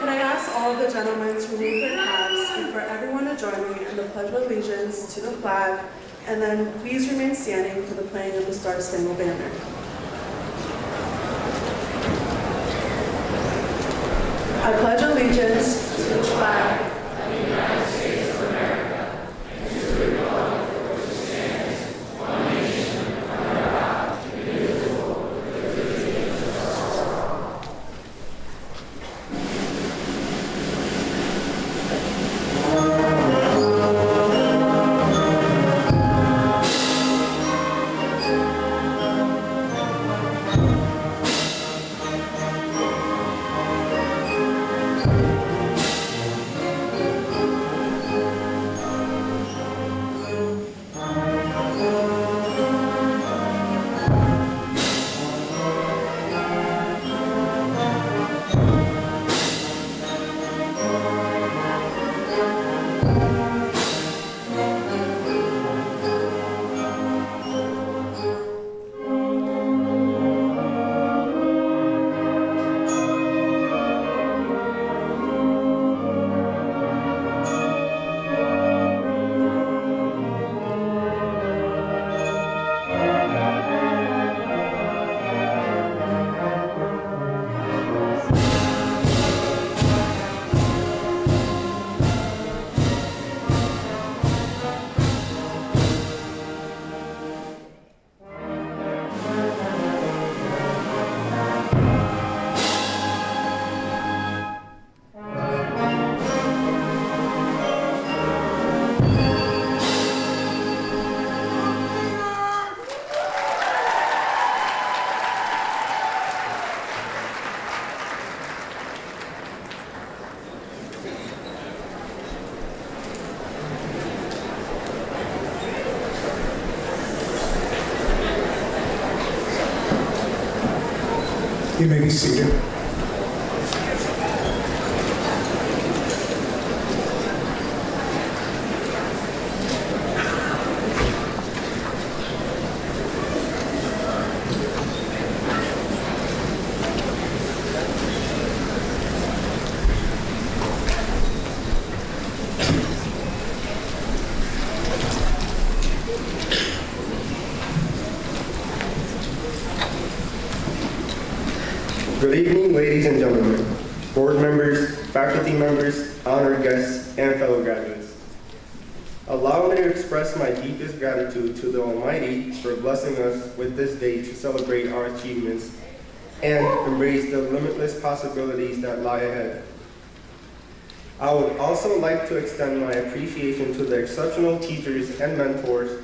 Could I ask all of the gentlemen to remove their caps and for everyone to join me in the Pledge of Allegiance to the flag, and then please remain standing for the playing of the Star-Spangled Banner. I pledge allegiance to the flag of the United States of America and to the republic for which it stands, one nation, under God, indivisible, with liberty and justice for all. You may be seated. Good evening, ladies and gentlemen, board members, faculty members, honored guests, and fellow graduates. Allow me to express my deepest gratitude to the Almighty for blessing us with this day to celebrate our achievements and embrace the limitless possibilities that lie ahead. I would also like to extend my appreciation to the exceptional teachers and mentors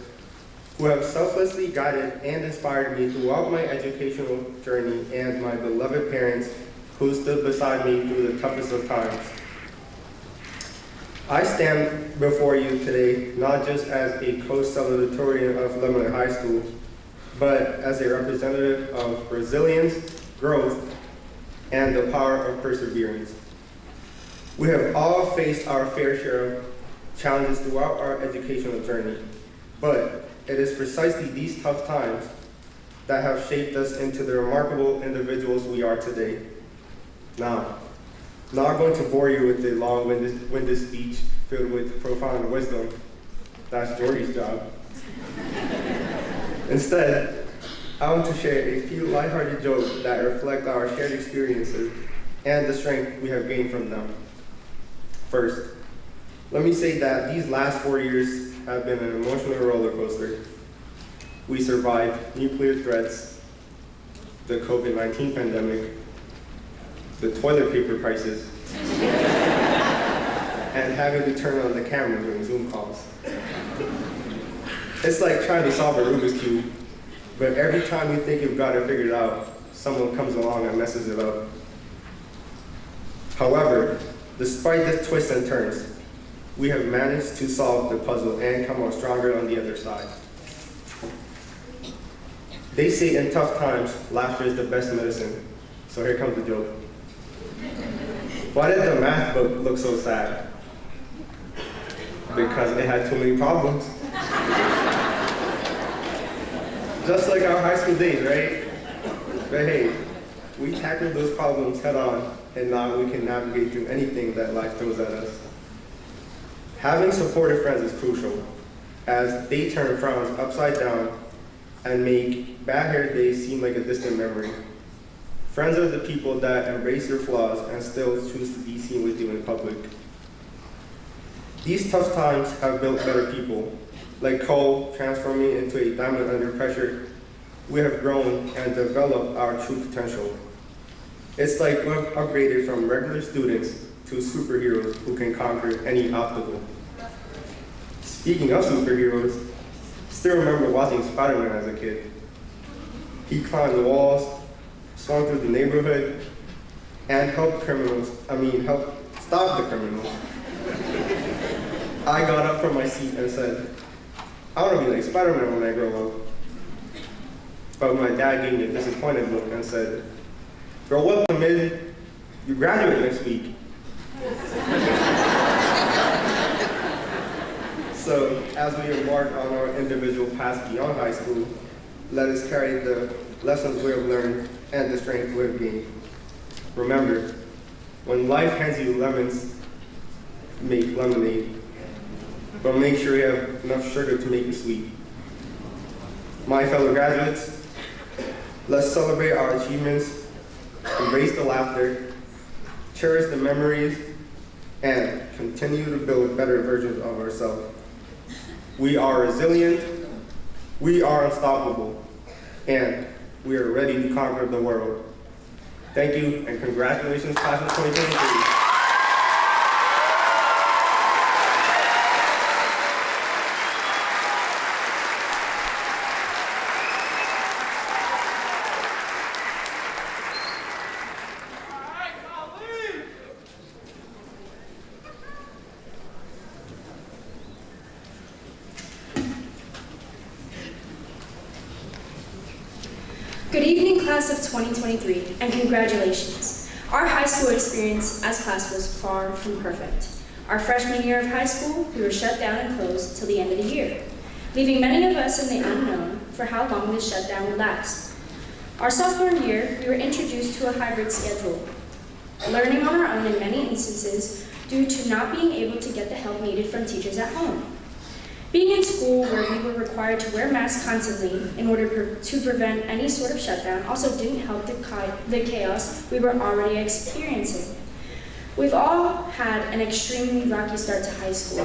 who have selflessly guided and inspired me throughout my educational journey, and my beloved parents who stood beside me through the toughest of times. I stand before you today not just as a co-salutatorian of Lebanon High School, but as a representative of resilience, growth, and the power of perseverance. We have all faced our fair share of challenges throughout our educational journey, but it is precisely these tough times that have shaped us into the remarkable individuals we are today. Now, I'm not going to bore you with a long-winded speech filled with profound wisdom. That's Jordy's job. Instead, I want to share a few lighthearted jokes that reflect our shared experiences and the strength we have gained from them. First, let me say that these last 4 years have been an emotional roller coaster. We survived nuclear threats, the COVID-19 pandemic, the toilet paper crisis, and having to turn on the camera during Zoom calls. It's like trying to solve a Rubik's Cube, but every time you think you've got it figured out, someone comes along and messes it up. However, despite the twists and turns, we have managed to solve the puzzle and come out stronger on the other side. They say in tough times, laughter is the best medicine. So here comes the joke. Why did the math book look so sad? Because it had too many problems. Just like our high school days, right? But hey, we tackled those problems head on and now we can navigate through anything that life throws at us. Having supportive friends is crucial, as they turn frowns upside down and make bad hair days seem like a distant memory. Friends are the people that embrace your flaws and still choose to be seen with you in public. These tough times have built better people. Like coal transforming into a diamond under pressure, we have grown and developed our true potential. It's like we've upgraded from regular students to superheroes who can conquer any obstacle. Speaking of superheroes, still remember watching Spider-Man as a kid. He climbed the walls, swung through the neighborhood, and helped stop the criminals. I got up from my seat and said, I want to be like Spider-Man when I grow up. But my dad gave me a disappointed look and said, grow up, kid, you graduate next week. So, as we embark on our individual paths beyond high school, let us carry the lessons we have learned and the strength we have gained. Remember, when life hands you lemons, make lemonade, but make sure you have enough sugar to make it sweet. My fellow graduates, let's celebrate our achievements, embrace the laughter, cherish the memories, and continue to build better versions of ourselves. We are resilient, we are unstoppable, and we are ready to conquer the world. Thank you, and congratulations, class of 2023. Good evening, class of 2023, and congratulations. Our high school experience as class was far from perfect. Our freshman year of high school, we were shut down and closed till the end of the year, leaving many of us in the unknown for how long this shutdown would last. Our sophomore year, we were introduced to a hybrid schedule, learning on our own in many instances due to not being able to get the help needed from teachers at home. Being in school where we were required to wear masks constantly in order to prevent any sort of shutdown also didn't help the chaos we were already experiencing. We've all had an extremely rocky start to high school,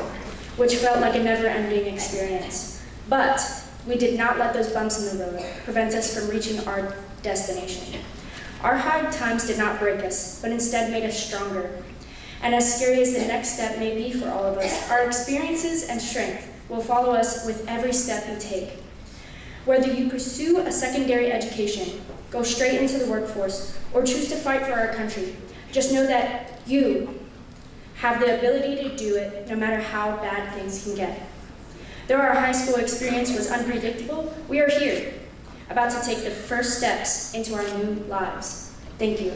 which felt like a never-ending experience. But we did not let those bumps in the road prevent us from reaching our destination. Our hard times did not break us, but instead made us stronger. And as scary as the next step may be for all of us, our experiences and strength will follow us with every step you take. Whether you pursue a secondary education, go straight into the workforce, or choose to fight for our country, just know that you have the ability to do it no matter how bad things can get. Though our high school experience was unpredictable, we are here, about to take the first steps into our new lives. Thank you.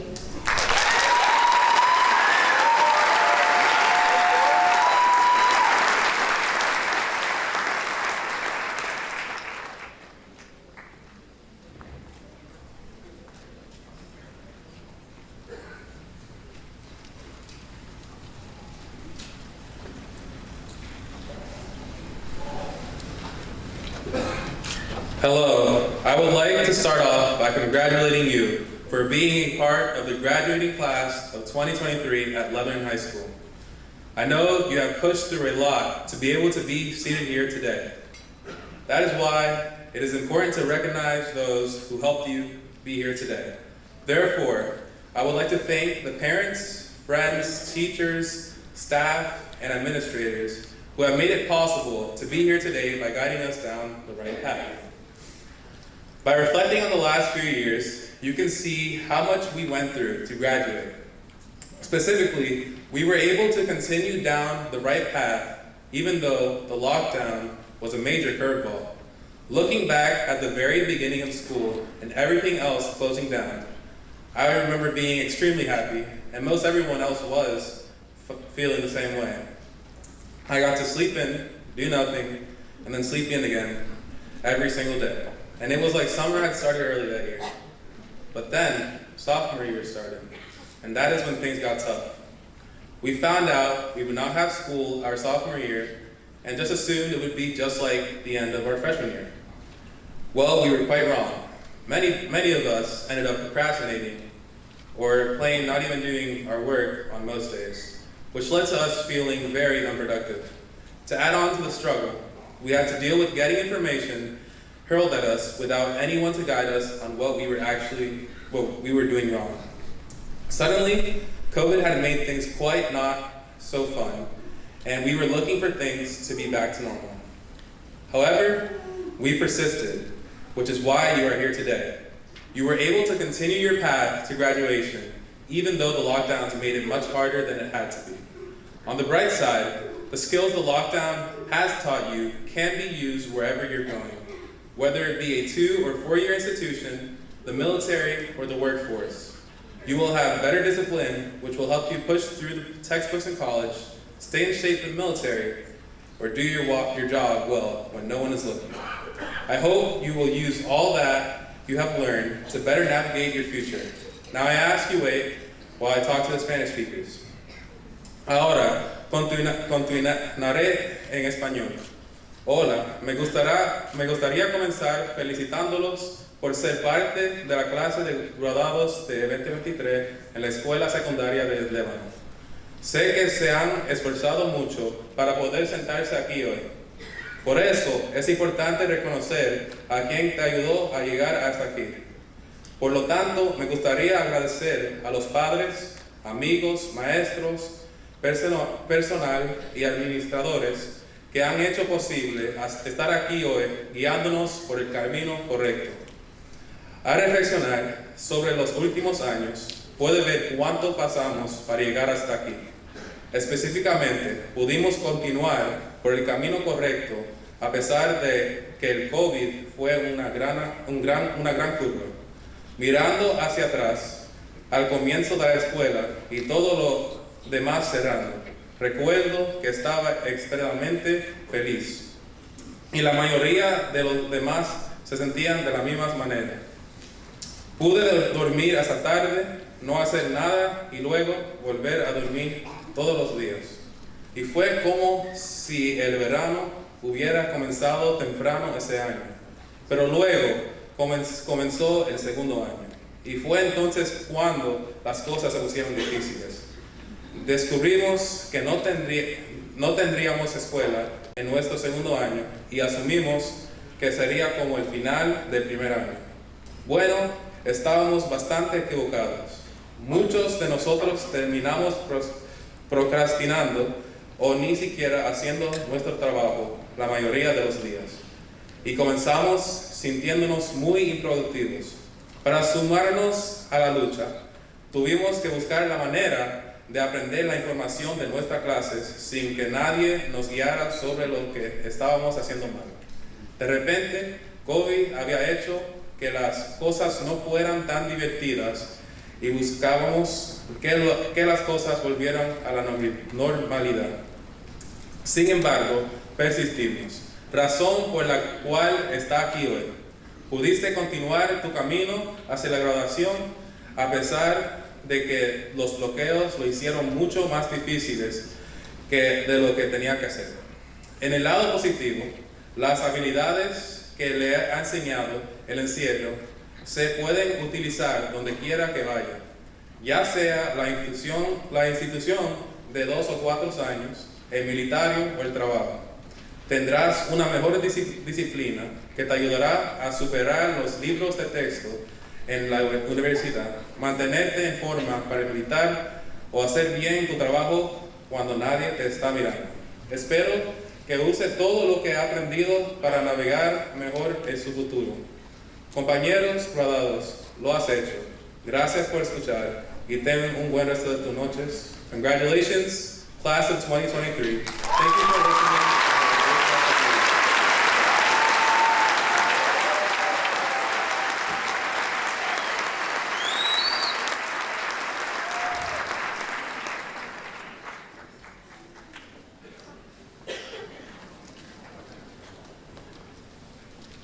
Hello, I would like to start off by congratulating you for being a part of the graduating class of 2023 at Lebanon High School. I know you have pushed through a lot to be able to be seated here today. That is why it is important to recognize those who helped you be here today. Therefore, I would like to thank the parents, friends, teachers, staff, and administrators who have made it possible to be here today by guiding us down the right path. By reflecting on the last few years, you can see how much we went through to graduate. Specifically, we were able to continue down the right path even though the lockdown was a major curveball. Looking back at the very beginning of school and everything else closing down, I remember being extremely happy, and most everyone else was feeling the same way. I got to sleep in, do nothing, and then sleep in again every single day. And it was like summer had started early that year. But then, sophomore year started. and that is when things got tough. We found out we would not have school our sophomore year, and just assumed it would be just like the end of our freshman year. Well, we were quite wrong. Many of us ended up procrastinating, or plain not even doing our work on most days, which led to us feeling very unproductive. To add on to the struggle, we had to deal with getting information hurled at us without anyone to guide us on what we were doing wrong. Suddenly, COVID had made things quite not so fun, and we were looking for things to be back to normal. However, we persisted, which is why you are here today. You were able to continue your path to graduation, even though the lockdowns made it much harder than it had to be. On the bright side, the skills the lockdown has taught you can be used wherever you're going, whether it be a 2 or 4 year institution, the military, or the workforce. You will have better discipline, which will help you push through the textbooks in college, stay in shape for the military, or do your job well when no one is looking. I hope you will use all that you have learned to better navigate your future. Now I ask you wait while I talk to the Spanish speakers. Ahora continuaré en español. Hola, me gustaría comenzar felicitándolos por ser parte de la clase de graduados de 2023 en la escuela secundaria de Lebanon. Sé que se han esforzado mucho para poder sentarse aquí hoy. Por eso es importante reconocer a quien te ayudó a llegar hasta aquí. Por lo tanto, me gustaría agradecer a los padres, amigos, maestros, personal y administradores que han hecho posible estar aquí hoy guiándonos por el camino correcto. Al reflexionar sobre los últimos años, puede ver cuánto pasamos para llegar hasta aquí. Específicamente, pudimos continuar por el camino correcto a pesar de que el COVID fue una gran curva. Mirando hacia atrás, al comienzo de la escuela y todo lo demás cerrando, recuerdo que estaba extremadamente feliz. Y la mayoría de los demás se sentían de la misma manera. Pude dormir hasta tarde, no hacer nada y luego volver a dormir todos los días. Y fue como si el verano hubiera comenzado temprano ese año. Pero luego comenzó el segundo año. Y fue entonces cuando las cosas se pusieron difíciles. Descubrimos que no tendríamos escuela en nuestro segundo año y asumimos que sería como el final del primer año. Bueno, estábamos bastante equivocados. Muchos de nosotros terminamos procrastinando o ni siquiera haciendo nuestro trabajo la mayoría de los días. Y comenzamos sintiéndonos muy improductivos. Para sumarnos a la lucha, tuvimos que buscar la manera de aprender la información de nuestras clases sin que nadie nos guiara sobre lo que estábamos haciendo mal. De repente, COVID había hecho que las cosas no fueran tan divertidas y buscábamos que las cosas volvieran a la normalidad. Sin embargo, persistimos, razón por la cual está aquí hoy. Pudiste continuar tu camino hacia la graduación a pesar de que los bloqueos lo hicieron mucho más difíciles de lo que tenía que hacer. En el lado positivo, las habilidades que le ha enseñado el encierro se pueden utilizar donde quiera que vaya, ya sea la institución de 2 o 4 años, el militario o el trabajo. Tendrás una mejor disciplina que te ayudará a superar los libros de texto en la universidad, mantenerte en forma para meditar o hacer bien tu trabajo cuando nadie te está mirando. Espero que use todo lo que ha aprendido para navegar mejor en su futuro. Compañeros graduados, lo has hecho. Gracias por escuchar y ten un buen resto de tus noches. Congratulations, class of 2023. Thank you for listening.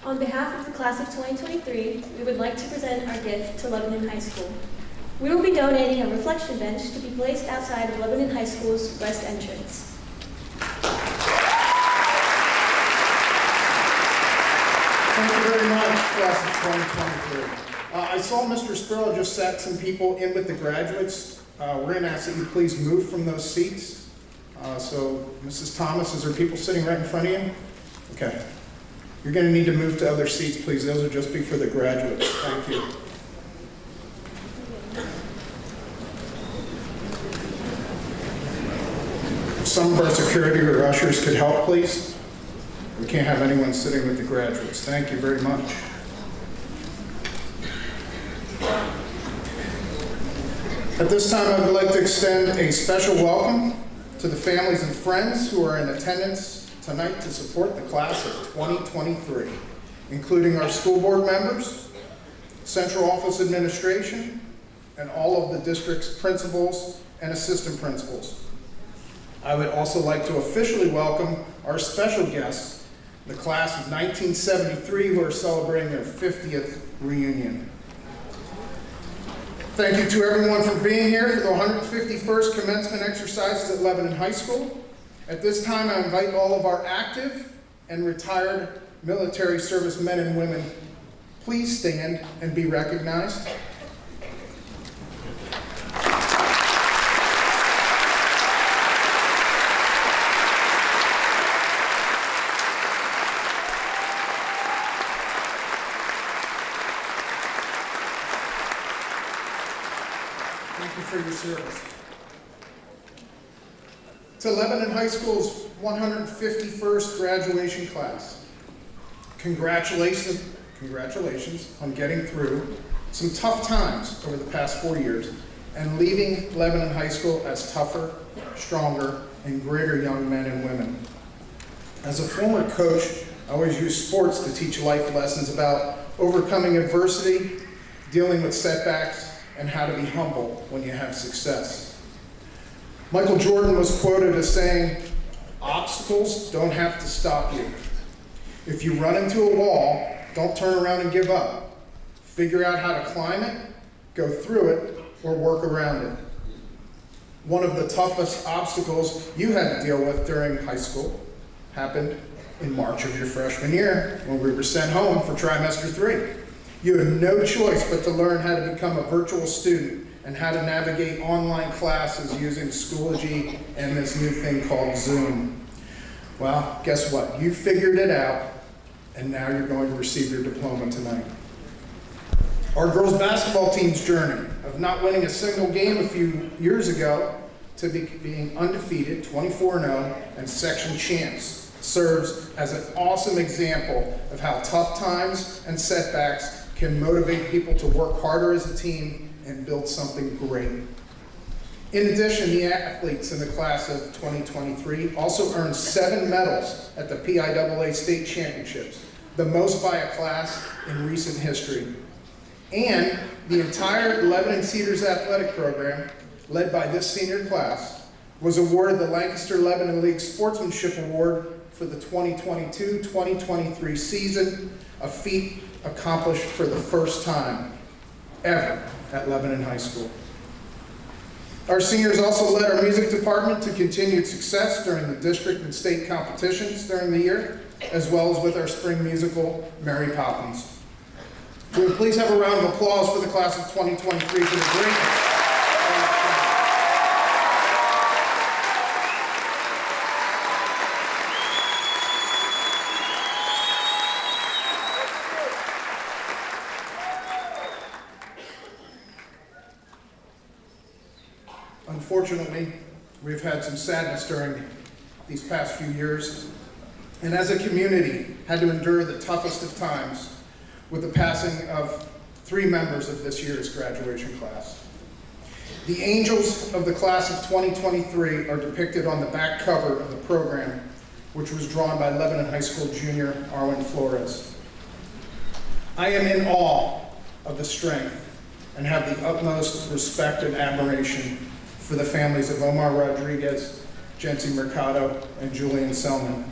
On behalf of the class of 2023, we would like to present our gift to Lebanon High School. We will be donating a reflection bench to be placed outside of Lebanon High School's west entrance. Thank you very much, class of 2023. I saw Mr. Spurlow just sat some people in with the graduates. We're going to ask that you please move from those seats. So, Mrs. Thomas, is there people sitting right in front of you? Okay. You're going to need to move to other seats, please. Those will just be for the graduates. Thank you. If some of our security or ushers could help, please. We can't have anyone sitting with the graduates. Thank you very much. At this time, I would like to extend a special welcome to the families and friends who are in attendance tonight to support the class of 2023, including our school board members, central office administration, and all of the district's principals and assistant principals. I would also like to officially welcome our special guests, the class of 1973, who are celebrating their 50th reunion. Thank you to everyone for being here for the 151st commencement exercises at Lebanon High School. At this time, I invite all of our active and retired military service men and women, please stand and be recognized. For your service. To Lebanon High School's 151st graduation class, congratulations on getting through some tough times over the past 4 years and leaving Lebanon High School as tougher, stronger, and greater young men and women. As a former coach, I always use sports to teach life lessons about overcoming adversity, dealing with setbacks, and how to be humble when you have success. Michael Jordan was quoted as saying, "Obstacles don't have to stop you. If you run into a wall, don't turn around and give up. Figure out how to climb it, go through it, or work around it." One of the toughest obstacles you had to deal with during high school happened in March of your freshman year when we were sent home for trimester 3. You had no choice but to learn how to become a virtual student and how to navigate online classes using Schoology and this new thing called Zoom. Well, guess what? You figured it out, and now you're going to receive your diploma tonight. Our girls basketball team's journey of not winning a single game a few years ago to being undefeated, 24-0, and section champs serves as an awesome example of how tough times and setbacks can motivate people to work harder as a team and build something great. In addition, the athletes in the class of 2023 also earned 7 medals at the PIAA state championships, the most by a class in recent history. And the entire Lebanon Cedars athletic program, led by this senior class, was awarded the Lancaster Lebanon League Sportsmanship Award for the 2022-2023 season, a feat accomplished for the first time ever at Lebanon High School. Our seniors also led our music department to continued success during the district and state competitions during the year, as well as with our spring musical, Mary Poppins. Will you please have a round of applause for the class of 2023 for the great. Unfortunately, we've had some sadness during these past few years, and as a community, had to endure the toughest of times with the passing of 3 members of this year's graduation class. The angels of the class of 2023 are depicted on the back cover of the program, which was drawn by Lebanon High School junior Arwen Flores. I am in awe of the strength and have the utmost respect and admiration for the families of Omar Rodriguez, Jency Mercado, and Julian Selman.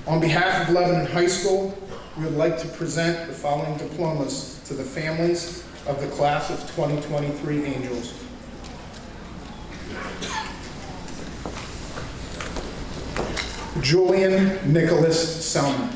On behalf of Lebanon High School, we would like to present the following diplomas to the families of the class of 2023 Angels. Julian Nicholas Selman.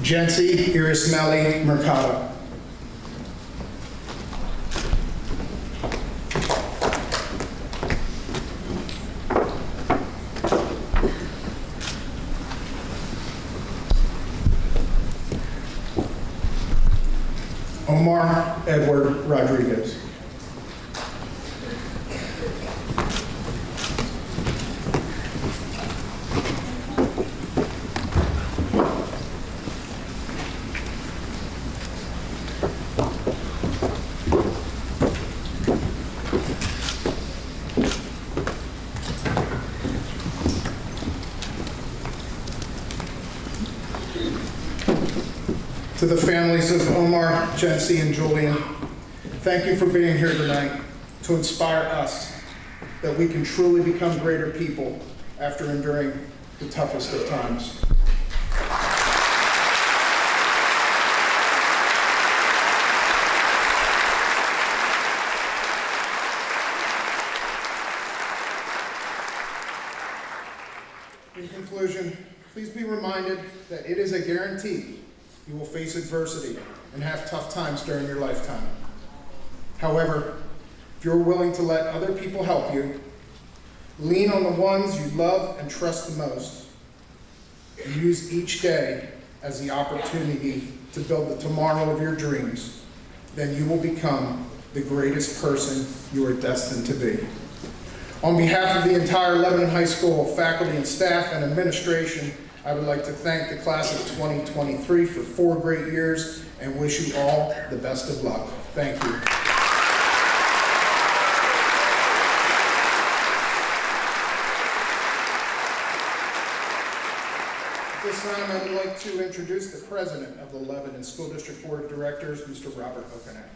Jency Irismelli Mercado. Omar Edward Rodriguez. To the families of Omar, Jency, and Julian, thank you for being here tonight to inspire us that we can truly become greater people after enduring the toughest of times. In conclusion, please be reminded that it is a guarantee you will face adversity and have tough times during your lifetime. However, if you're willing to let other people help you, lean on the ones you love and trust the most, and use each day as the opportunity to build the tomorrow of your dreams, then you will become the greatest person you are destined to be. On behalf of the entire Lebanon High School faculty and staff and administration, I would like to thank the class of 2023 for 4 great years and wish you all the best of luck. Thank you. At this time, I would like to introduce the president of the Lebanon School District Board of Directors, Mr. Robert Okenack.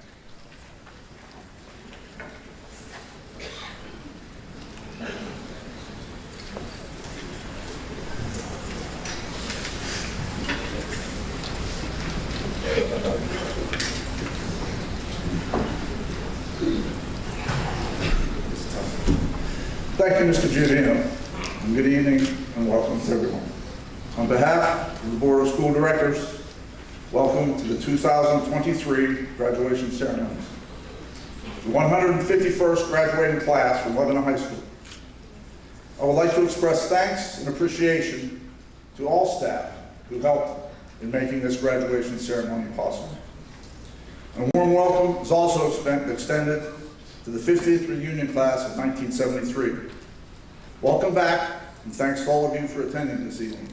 Thank you, Mr. Giudino, and good evening and welcome to everyone. On behalf of the Board of School Directors, welcome to the 2023 graduation ceremonies. The 151st graduating class from Lebanon High School. I would like to express thanks and appreciation to all staff who helped in making this graduation ceremony possible. And a warm welcome is also extended to the 50th reunion class of 1973. Welcome back, and thanks to all of you for attending this evening.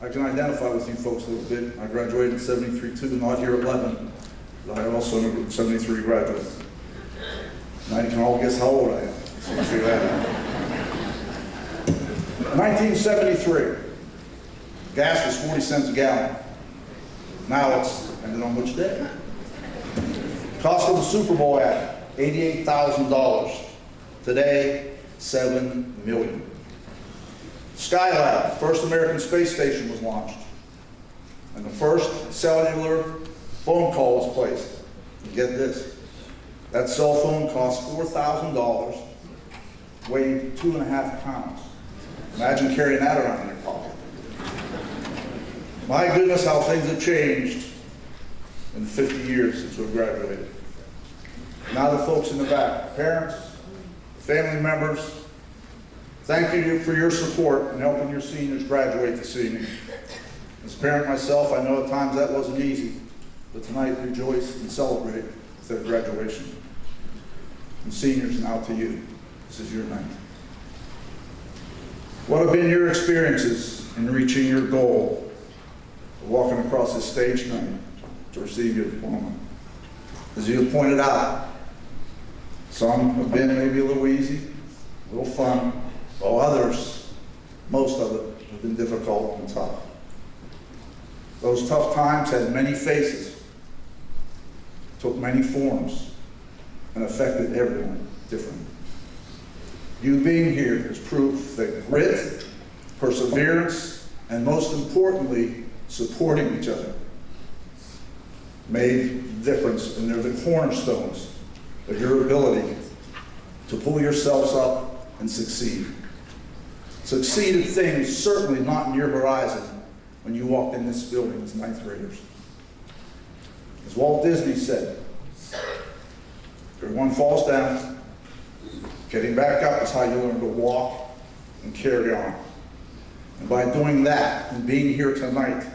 I can identify with you folks a little bit. I graduated in 73 too, not here at Lebanon, but I also am a 73 graduate. Now you can all guess how old I am, so you can figure that out. 1973, gas was 40 cents a gallon. Now it's depending on which day. Cost of the Super Bowl ad, $88,000. Today, $7 million. Skylab, the first American space station, was launched. And the first cellular phone call was placed. And get this, that cell phone cost $4,000, weighed 2.5 pounds. Imagine carrying that around in your pocket. My goodness, how things have changed in the 50 years since we graduated. Now the folks in the back, parents, family members, thank you for your support in helping your seniors graduate this evening. As a parent myself, I know at times that wasn't easy, but tonight rejoice and celebrate with their graduation. And seniors, now to you, this is your night. What have been your experiences in reaching your goal of walking across this stage tonight to receive your diploma? As you have pointed out, some have been maybe a little easy, a little fun, while others, most of it, have been difficult and tough. Those tough times had many faces, took many forms, and affected everyone differently. You being here is proof that grit, perseverance, and most importantly, supporting each other made the difference, and they're the cornerstones of your ability to pull yourselves up and succeed. Succeed at things certainly not in your horizon when you walked in this building as ninth graders. As Walt Disney said, everyone falls down, getting back up is how you learn to walk and carry on. And by doing that and being here tonight,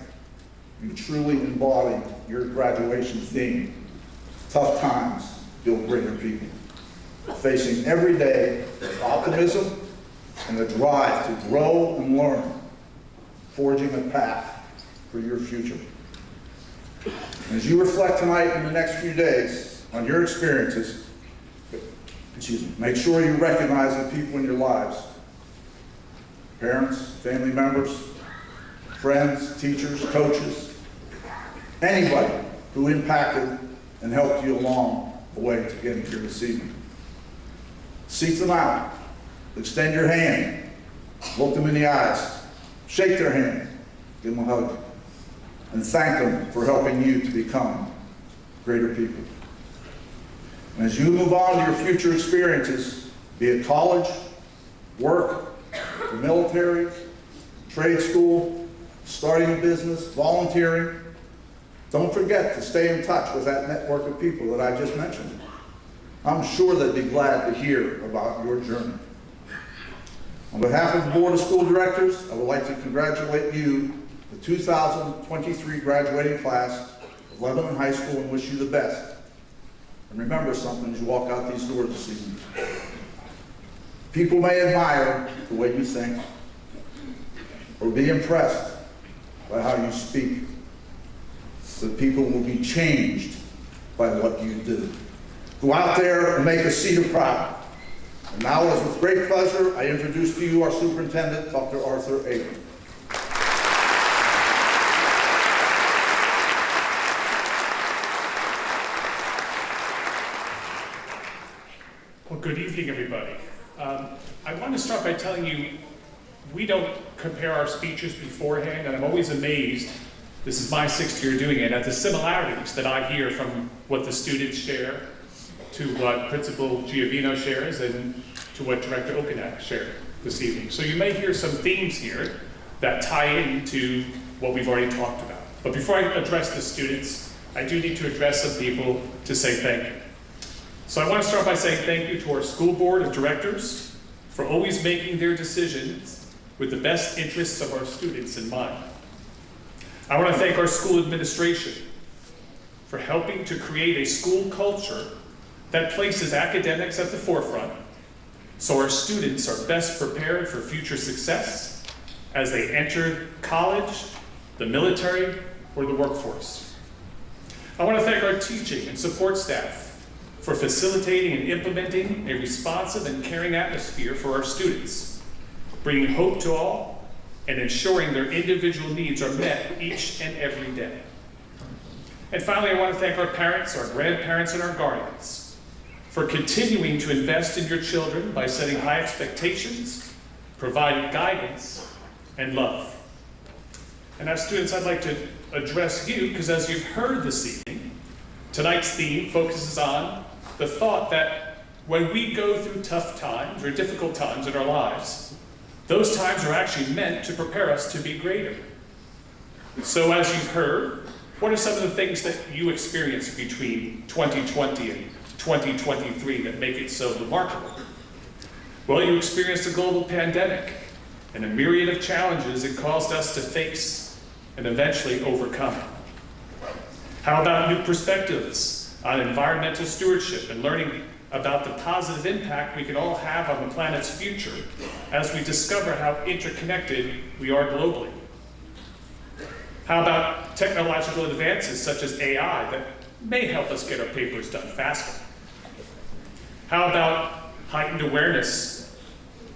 you truly embody your graduation theme. Tough times build greater people. Facing every day with optimism and the drive to grow and learn, forging a path for your future. And as you reflect tonight and the next few days on your experiences, make sure you recognize the people in your lives. Parents, family members, friends, teachers, coaches, anybody who impacted and helped you along the way to getting here this evening. Seek them out, extend your hand, look them in the eyes, shake their hand, give them a hug, and thank them for helping you to become greater people. And as you move on to your future experiences, be it college, work, the military, trade school, starting a business, volunteering, don't forget to stay in touch with that network of people that I just mentioned. I'm sure they'd be glad to hear about your journey. On behalf of the Board of School Directors, I would like to congratulate you, the 2023 graduating class of Lebanon High School, and wish you the best. And remember something as you walk out these doors this evening. People may admire the way you think or be impressed by how you speak, but people will be changed by what you do. Go out there and make a Cedar proud. And now, it is with great pleasure, I introduce to you our Superintendent, Dr. Arthur Abram. Well, good evening, everybody. I want to start by telling you, we don't prepare our speeches beforehand, and I'm always amazed, this is my 6th year doing it, at the similarities that I hear from what the students share to what Principal Giovino shares and to what Director Okanak shared this evening. So you may hear some themes here that tie into what we've already talked about. But before I address the students, I do need to address some people to say thank you. So I want to start by saying thank you to our school board of directors for always making their decisions with the best interests of our students in mind. I want to thank our school administration for helping to create a school culture that places academics at the forefront so our students are best prepared for future success as they enter college, the military, or the workforce. I want to thank our teaching and support staff for facilitating and implementing a responsive and caring atmosphere for our students, bringing hope to all and ensuring their individual needs are met each and every day. And finally, I want to thank our parents, our grandparents, and our guardians for continuing to invest in your children by setting high expectations, providing guidance, and love. And as students, I'd like to address you, because as you've heard this evening, tonight's theme focuses on the thought that when we go through tough times or difficult times in our lives, those times are actually meant to prepare us to be greater. So as you've heard, what are some of the things that you experienced between 2020 and 2023 that make it so remarkable? Well, you experienced a global pandemic and a myriad of challenges it caused us to face and eventually overcome. How about new perspectives on environmental stewardship and learning about the positive impact we can all have on the planet's future as we discover how interconnected we are globally? How about technological advances such as AI that may help us get our papers done faster? How about heightened awareness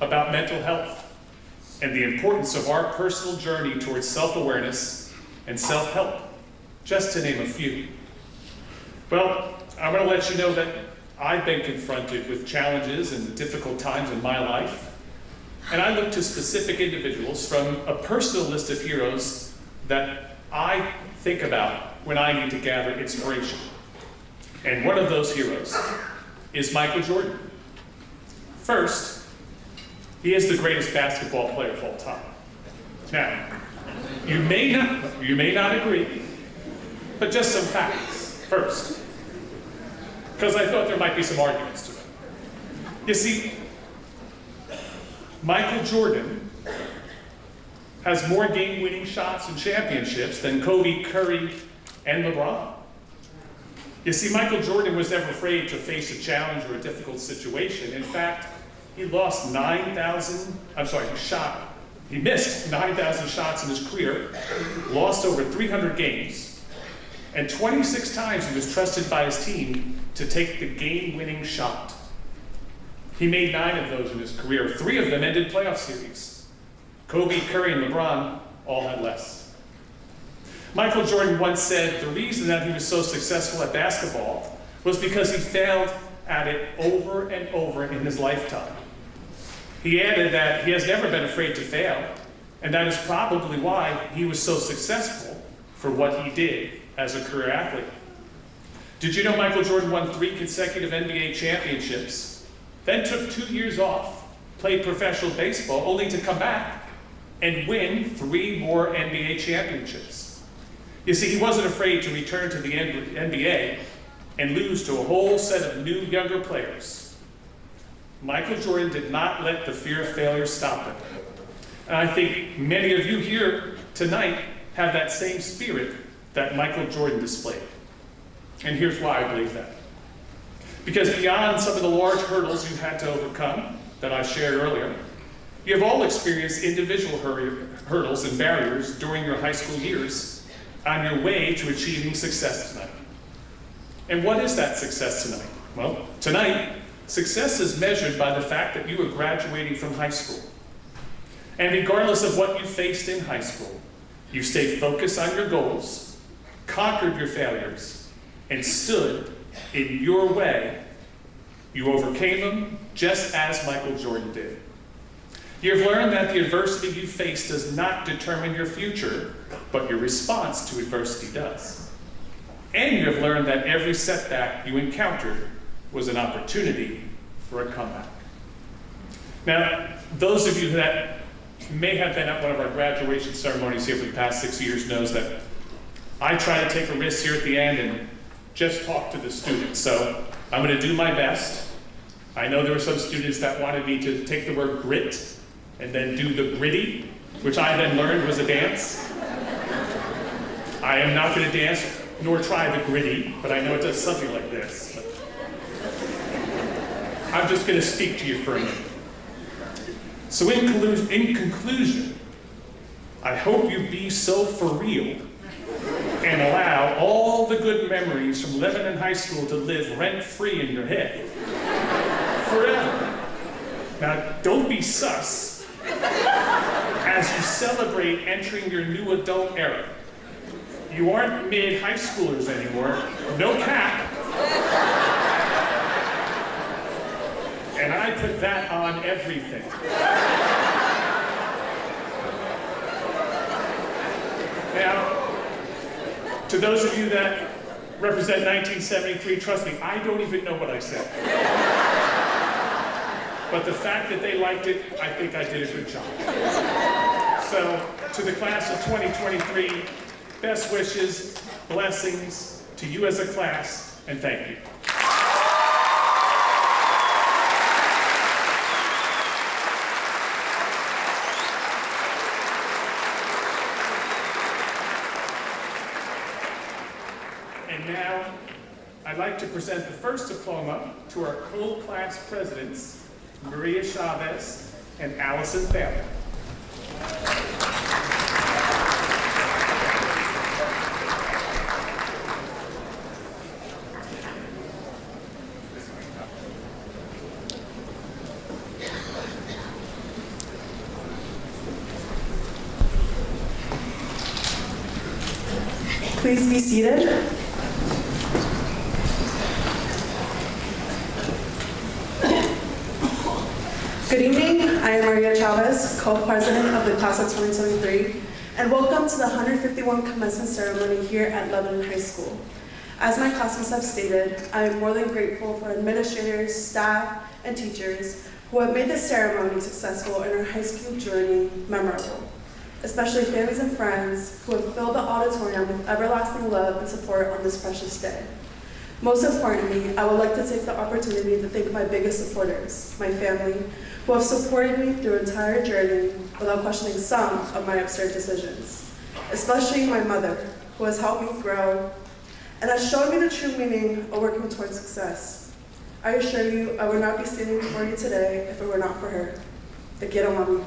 about mental health and the importance of our personal journey towards self-awareness and self-help, just to name a few. Well, I'm going to let you know that I've been confronted with challenges and difficult times in my life, and I look to specific individuals from a personal list of heroes that I think about when I need to gather inspiration. And one of those heroes is Michael Jordan. First, he is the greatest basketball player of all time. Now, you may not agree, but just some facts first, because I thought there might be some arguments to it. You see, Michael Jordan has more game-winning shots and championships than Kobe, Curry, and LeBron. You see, Michael Jordan was never afraid to face a challenge or a difficult situation. In fact, he missed 9,000 shots in his career, lost over 300 games, and 26 times he was trusted by his team to take the game-winning shot. He made 9 of those in his career. 3 of them ended playoff series. Kobe, Curry, and LeBron all had less. Michael Jordan once said the reason that he was so successful at basketball was because he failed at it over and over in his lifetime. He added that he has never been afraid to fail, and that is probably why he was so successful for what he did as a career athlete. Did you know Michael Jordan won 3 consecutive NBA championships, then took 2 years off, played professional baseball, only to come back and win 3 more NBA championships? You see, he wasn't afraid to return to the NBA and lose to a whole set of new, younger players. Michael Jordan did not let the fear of failure stop him. And I think many of you here tonight have that same spirit that Michael Jordan displayed. And here's why I believe that. Because beyond some of the large hurdles you had to overcome that I shared earlier, you have all experienced individual hurdles and barriers during your high school years on your way to achieving success tonight. And what is that success tonight? Well, tonight, success is measured by the fact that you are graduating from high school. And regardless of what you faced in high school, you stayed focused on your goals, conquered your failures, and stood in your way. You overcame them just as Michael Jordan did. You've learned that the adversity you face does not determine your future, but your response to adversity does. And you have learned that every setback you encountered was an opportunity for a comeback. Now, those of you that may have been at one of our graduation ceremonies here for the past 6 years knows that I try to take a risk here at the end and just talk to the students. So I'm going to do my best. I know there were some students that wanted me to take the word grit and then do the gritty, which I then learned was a dance. I am not going to dance nor try the gritty, but I know it does something like this. I'm just going to speak to you for a minute. So in conclusion, I hope you be so for real and allow all the good memories from Lebanon High School to live rent-free in your head forever. Now, don't be sus as you celebrate entering your new adult era. You aren't mid-high schoolers anymore, no cap. And I put that on everything. Now, to those of you that represent 1973, trust me, I don't even know what I said. But the fact that they liked it, I think I did a good job. So, to the class of 2023, best wishes, blessings to you as a class, and thank you. And now, I'd like to present the first diploma to our co-class presidents, Maria Chavez and Allison Thaler. Please be seated. Good evening, I am Maria Chavez, co-president of the class of 2023, and welcome to the 151 commencement ceremony here at Lebanon High School. As my classmates have stated, I am more than grateful for administrators, staff, and teachers who have made this ceremony successful and our high school journey memorable, especially families and friends who have filled the auditorium with everlasting love and support on this precious day. Most importantly, I would like to take the opportunity to thank my biggest supporters, my family, who have supported me through the entire journey without questioning some of my absurd decisions, especially my mother, who has helped me grow and has shown me the true meaning of working towards success. I assure you, I would not be standing before you today if it were not for her. Te quiero, mami.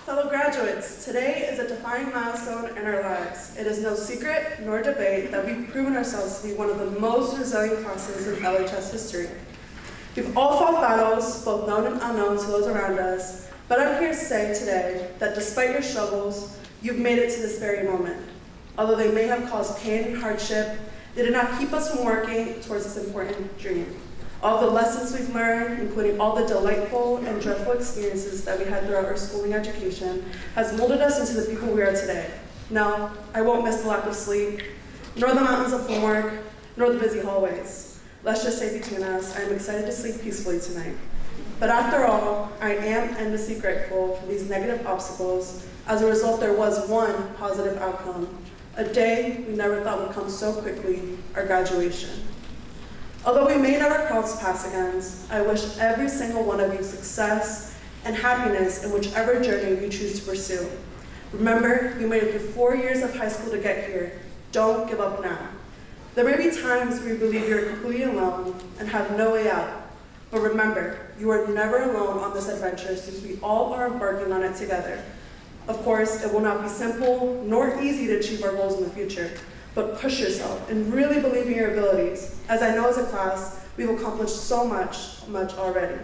Fellow graduates, today is a defining milestone in our lives. It is no secret nor debate that we've proven ourselves to be one of the most resilient classes in LHS history. We've all fought battles, both known and unknown to those around us, but I'm here to say today that despite your struggles, you've made it to this very moment. Although they may have caused pain and hardship, they did not keep us from working towards this important dream. All the lessons we've learned, including all the delightful and dreadful experiences that we had throughout our schooling education, has molded us into the people we are today. No, I won't miss the lack of sleep, nor the mountains of homework, nor the busy hallways. Let's just say between us, I am excited to sleep peacefully tonight. But after all, I am endlessly grateful for these negative obstacles. As a result, there was one positive outcome, a day we never thought would come so quickly, our graduation. Although we may never cross paths again, I wish every single one of you success and happiness in whichever journey you choose to pursue. Remember, you made it through 4 years of high school to get here. Don't give up now. There may be times where you believe you're completely alone and have no way out. But remember, you are never alone on this adventure since we all are embarking on it together. Of course, it will not be simple nor easy to achieve our goals in the future, but push yourself and really believe in your abilities. As I know as a class, we've accomplished so much already.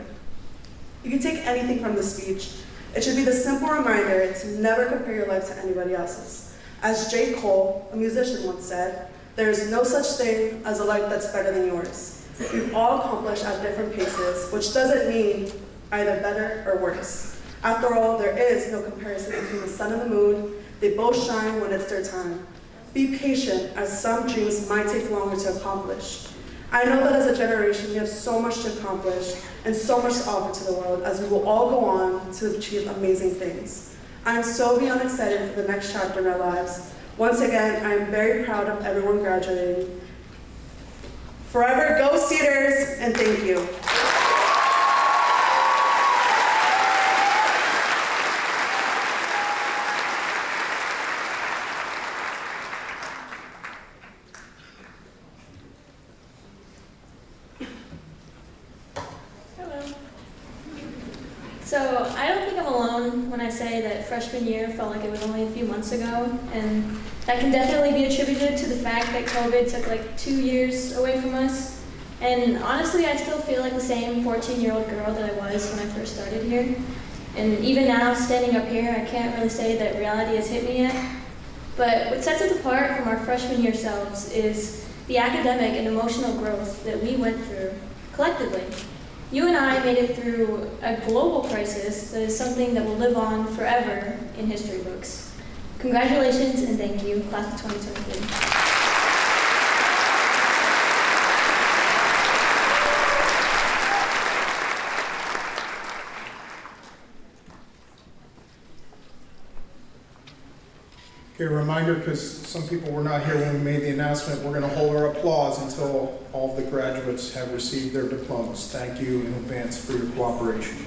You can take anything from this speech. It should be the simple reminder to never compare your life to anybody else's. As J. Cole, a musician, once said, there is no such thing as a life that's better than yours. We've all accomplished at different paces, which doesn't mean either better or worse. After all, there is no comparison between the sun and the moon. They both shine when it's their time. Be patient, as some dreams might take longer to accomplish. I know that as a generation, we have so much to accomplish and so much to offer to the world, as we will all go on to achieve amazing things. I am so beyond excited for the next chapter in our lives. Once again, I am very proud of everyone graduating. Forever go Cedars, and thank you. So I don't think I'm alone when I say that freshman year felt like it was only a few months ago, and that can definitely be attributed to the fact that COVID took like 2 years away from us. And honestly, I still feel like the same 14-year-old girl that I was when I first started here. And even now, standing up here, I can't really say that reality has hit me yet. But what sets us apart from our freshman year selves is the academic and emotional growth that we went through collectively. You and I made it through a global crisis that is something that will live on forever in history books. Congratulations and thank you, class of 2023. Okay, a reminder, because some people were not here when we made the announcement, we're going to hold our applause until all of the graduates have received their diplomas. Thank you in advance for your cooperation.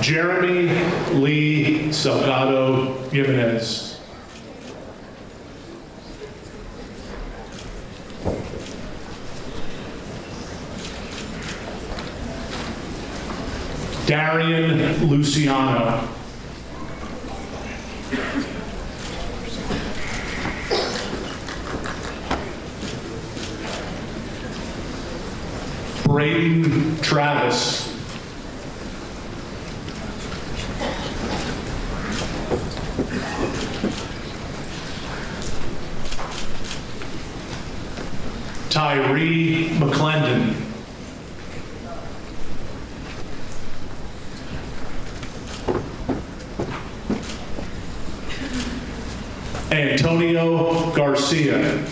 Jeremy Lee Salgado Jimenez. Darian Luciano. Braden Travis. Tyree McClendon. Antonio Garcia.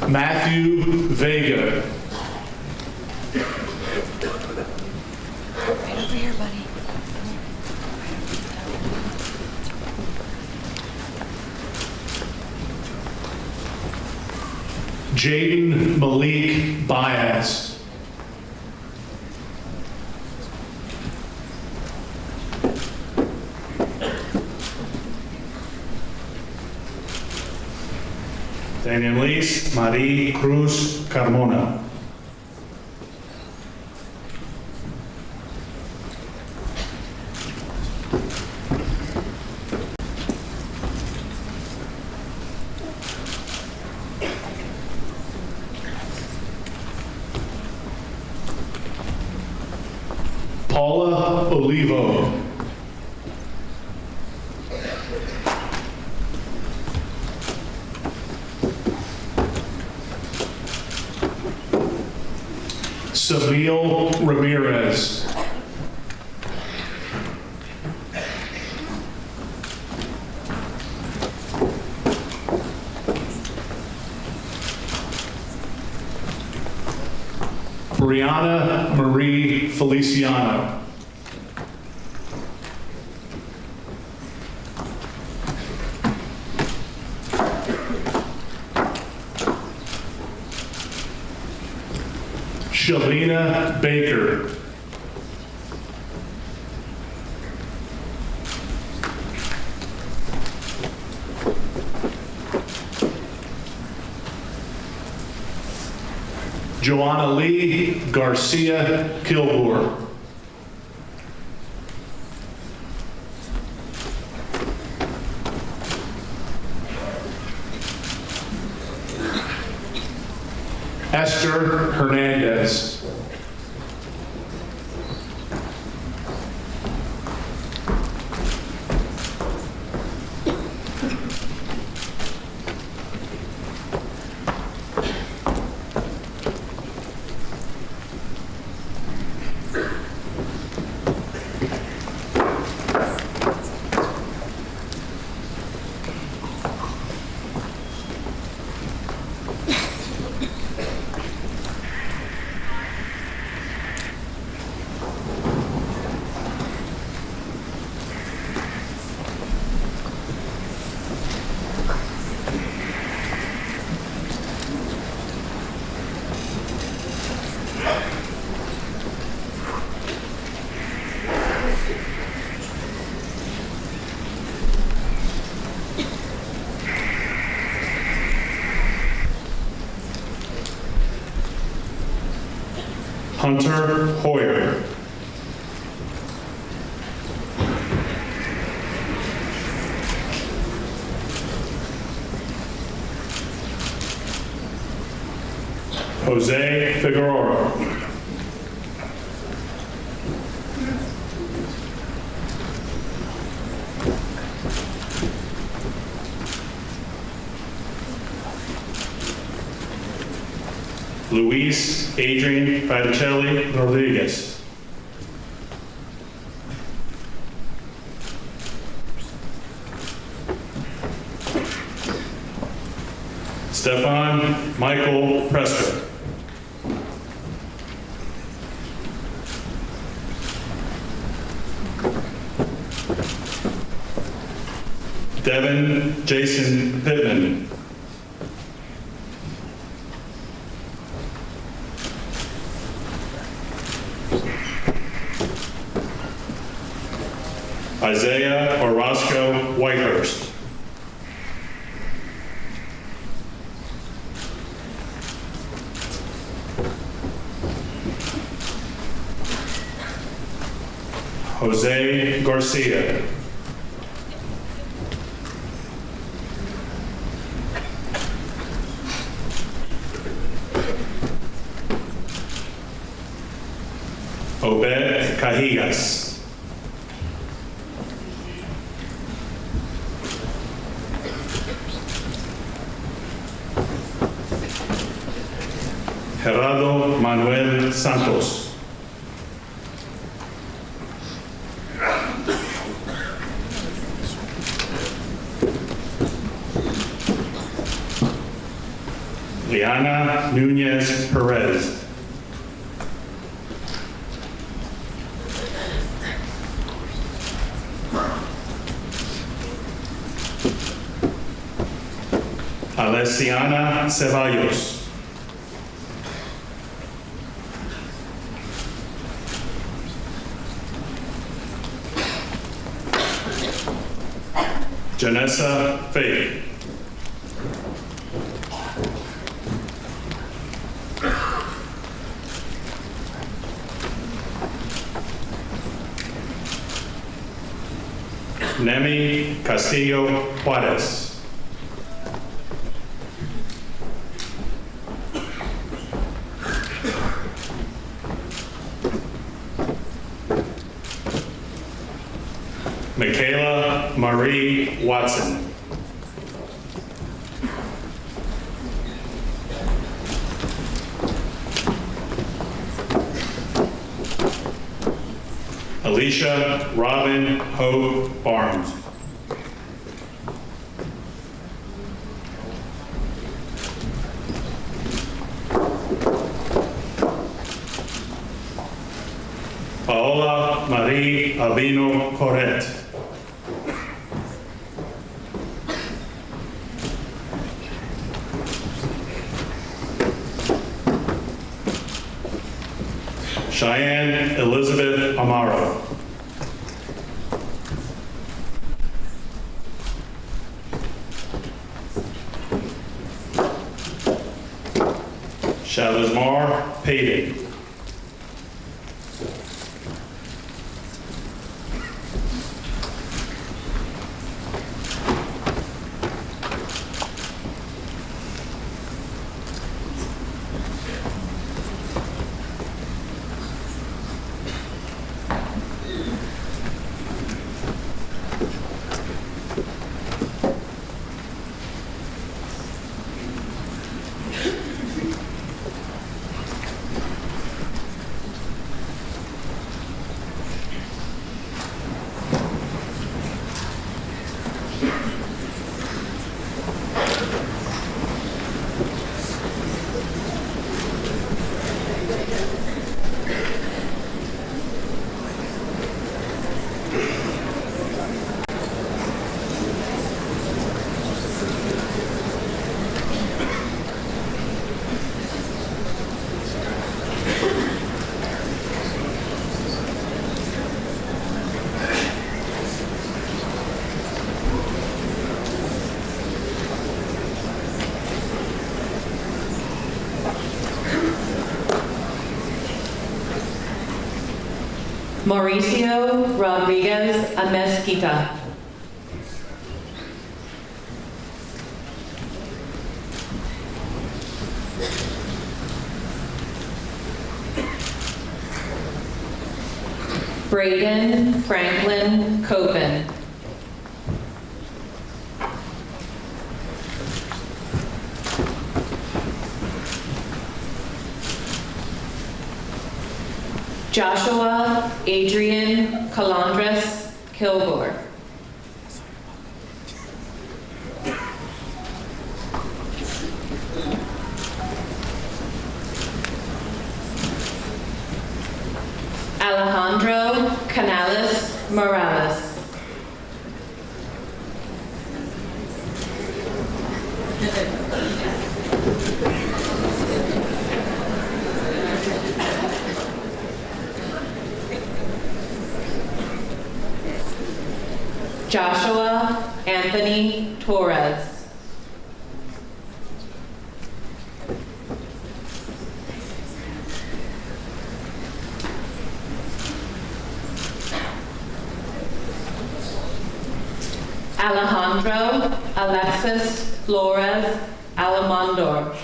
Matthew Vega. Right over here, buddy. Jaden Malik Baez. Daniel Liz Marie Cruz Carmona. Paula Olivo. Samuel Ramirez. Brianna Marie Feliciano. Shalina Baker. Joanna Lee Garcia Kilgore. Esther Hernandez. Hunter Hoyer. Jose Figueroa. Luis Adrian Fraticelli Rodriguez. Stefan Michael Prescott. Devin Jason Pittman. Isaiah Orozco Whitehurst. Jose Garcia. Obed Cajigas. Gerardo Manuel Santos. Liana Nunez Perez. Alessiana Ceballos. Janessa Faye. Nemi Castillo Juarez. Michaela Marie Watson. Alicia Robin Hope Barnes. Paola Marie Albino Corret. Cheyenne Elizabeth Amaro. Shalizmar Payton. Mauricio Rodriguez Amezquita. Braden Franklin Copen. Joshua Adrian Calandras Kilgore. Alejandro Canales Morales. Joshua Anthony Torres. Alejandro Alexis Flores Alamondor.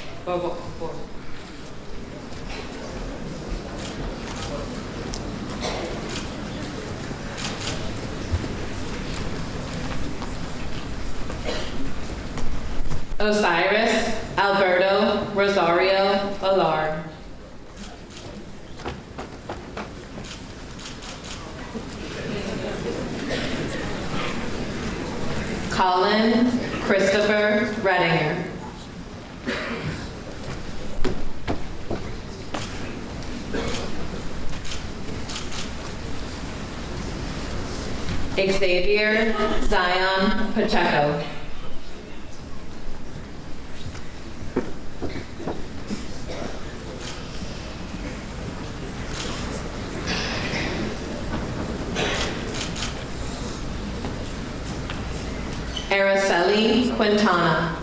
Osiris Alberto Rosario Allard. Colin Christopher Redinger. Xavier Zion Pacheco. Araceli Quintana.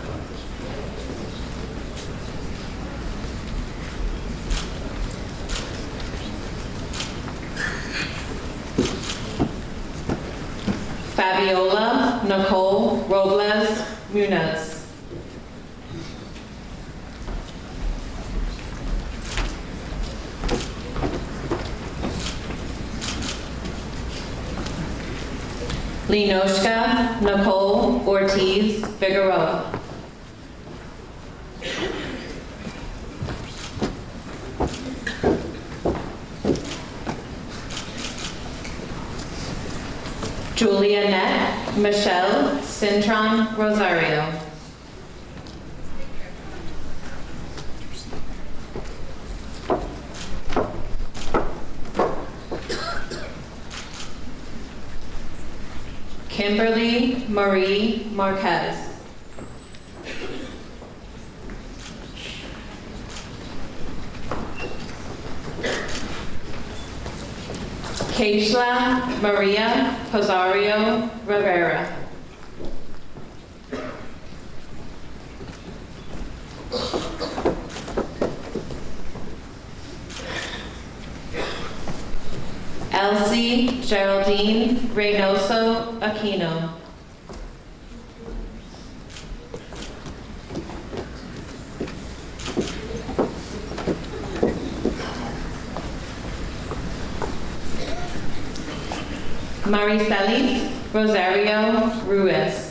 Fabiola Nicole Robles Munez. Linoshka Nicole Ortiz Figueroa. Julianette Michelle Cintron Rosario. Kimberly Marie Marquez. Keishla Maria Posario Rivera. Elsie Geraldine Reynoso Aquino. Maricelis Rosario Ruiz.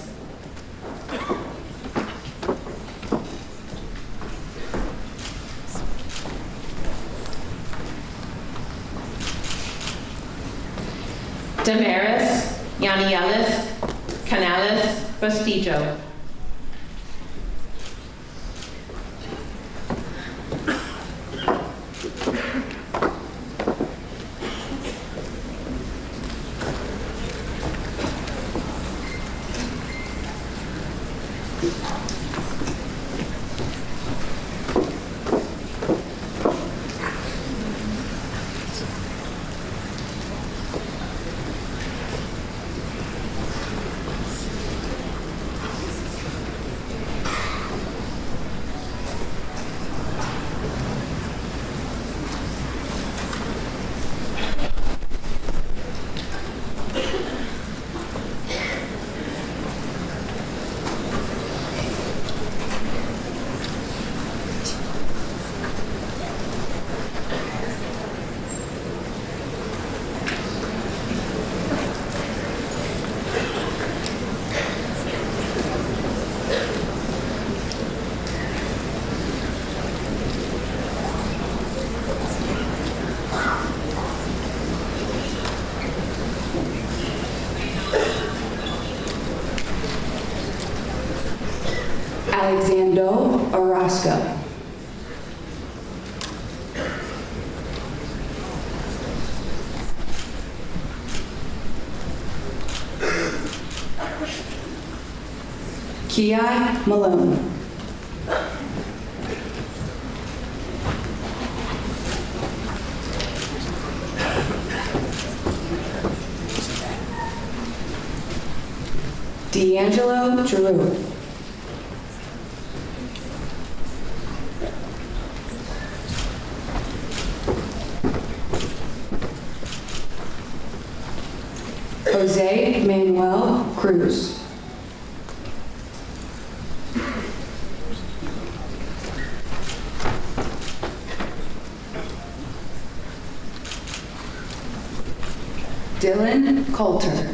Damaris Yanielis Canales Bastillo. Alexander Orozco. Kiai Malone. D'Angelo Giroux. Jose Manuel Cruz. Dylan Coulter.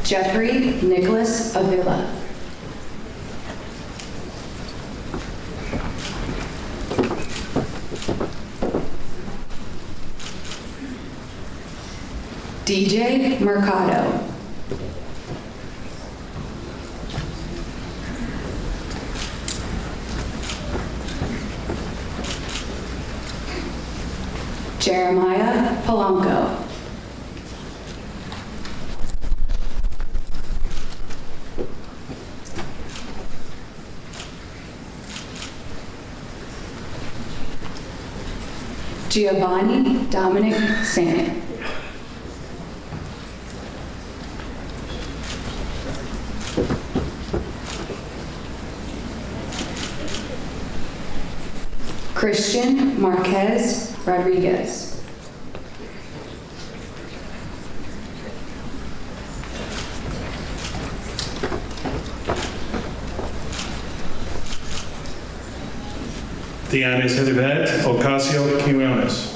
Jeffrey Nicholas Avila. DJ Mercado. Jeremiah Polanco. Giovanni Dominic Sane. Christian Marquez Rodriguez. Dianis Herivet Ocasio Quiñones.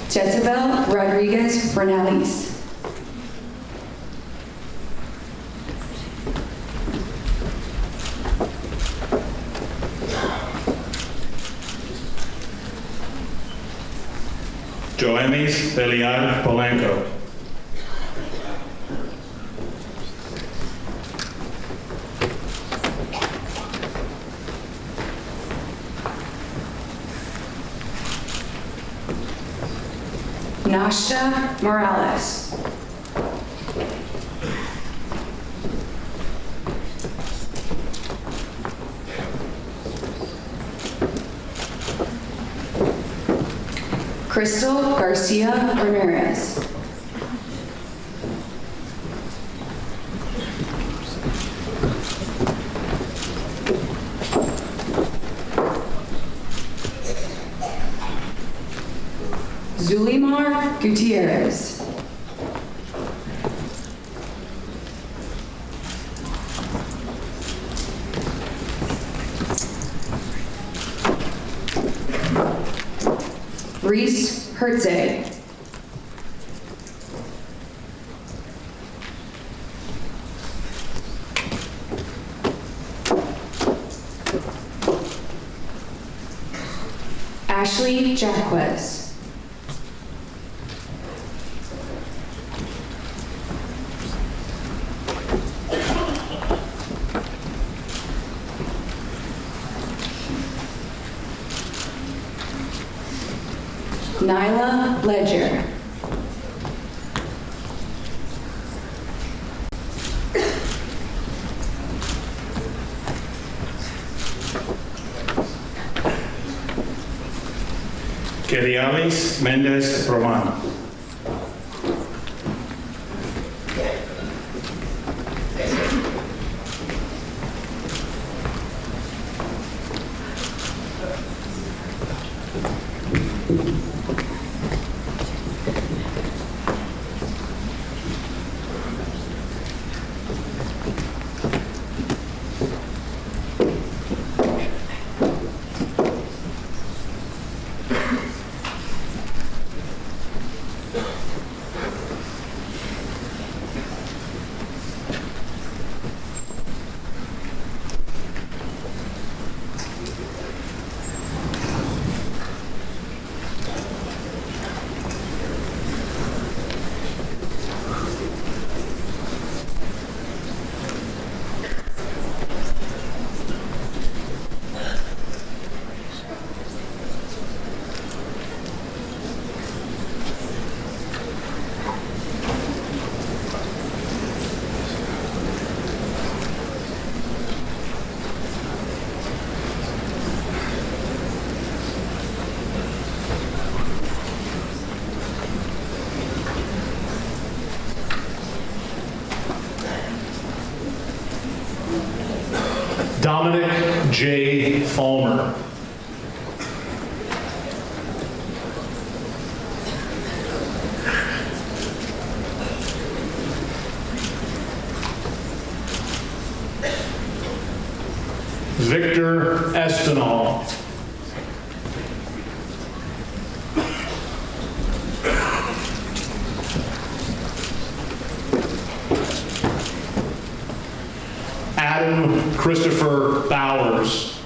Jezebel Rodriguez Fernales. Joemis Belial Polanco. Nasha Morales. Crystal Garcia Ramirez. Zulimar Gutierrez. Reese Herzeg. Ashley Jacquez. Nyla Ledger. Kerialis Mendez Roman. Dominic J. Fulmer. Victor Espinal. Adam Christopher Bowers.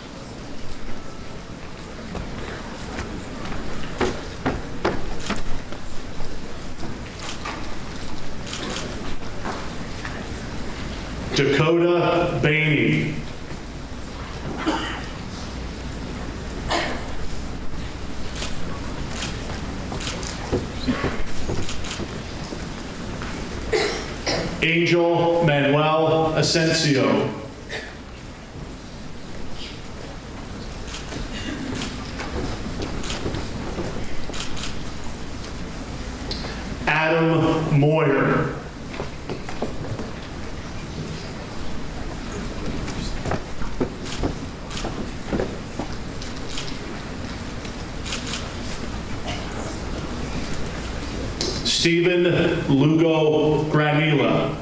Dakota Bainey. Angel Manuel Asensio. Adam Moyer. Stephen Lugo Granila.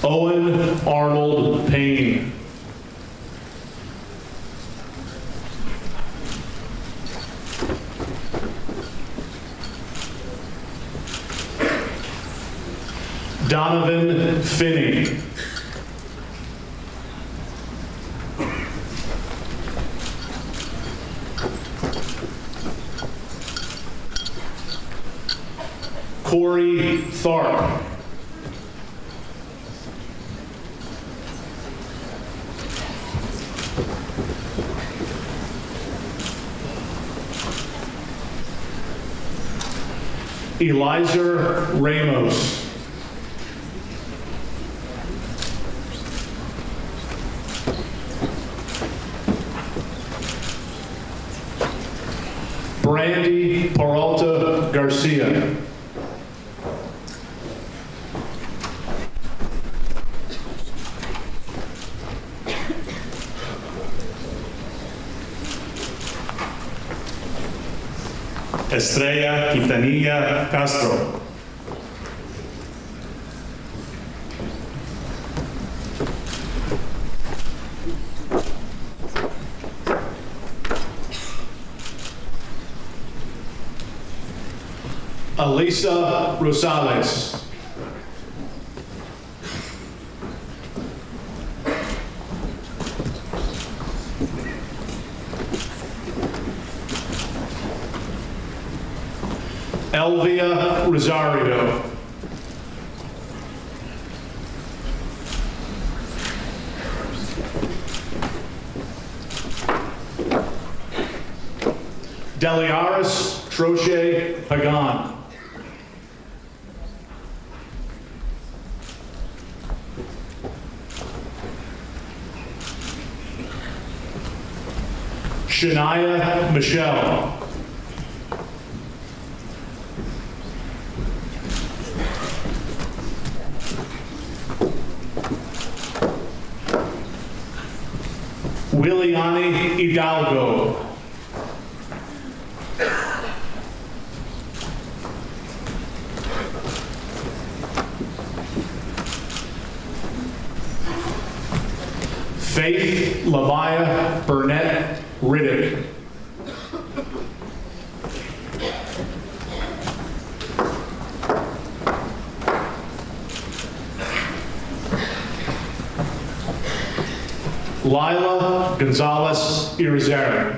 Owen Arnold Payne. Donovan Finney. Corey Tharp. Eliza Ramos. Brandy Peralta Garcia. Estrella Quintanilla Castro. Elisa Rosales. Elvia Rosario. Deliaris Troche Pagan. Shania Michelle. Williani Hidalgo. Faith Lamaya Burnett Riddick. Lila Gonzalez Irizarry.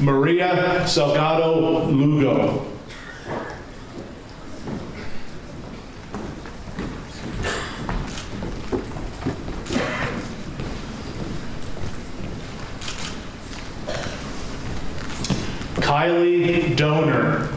Maria Salgado Lugo. Kylie Donor.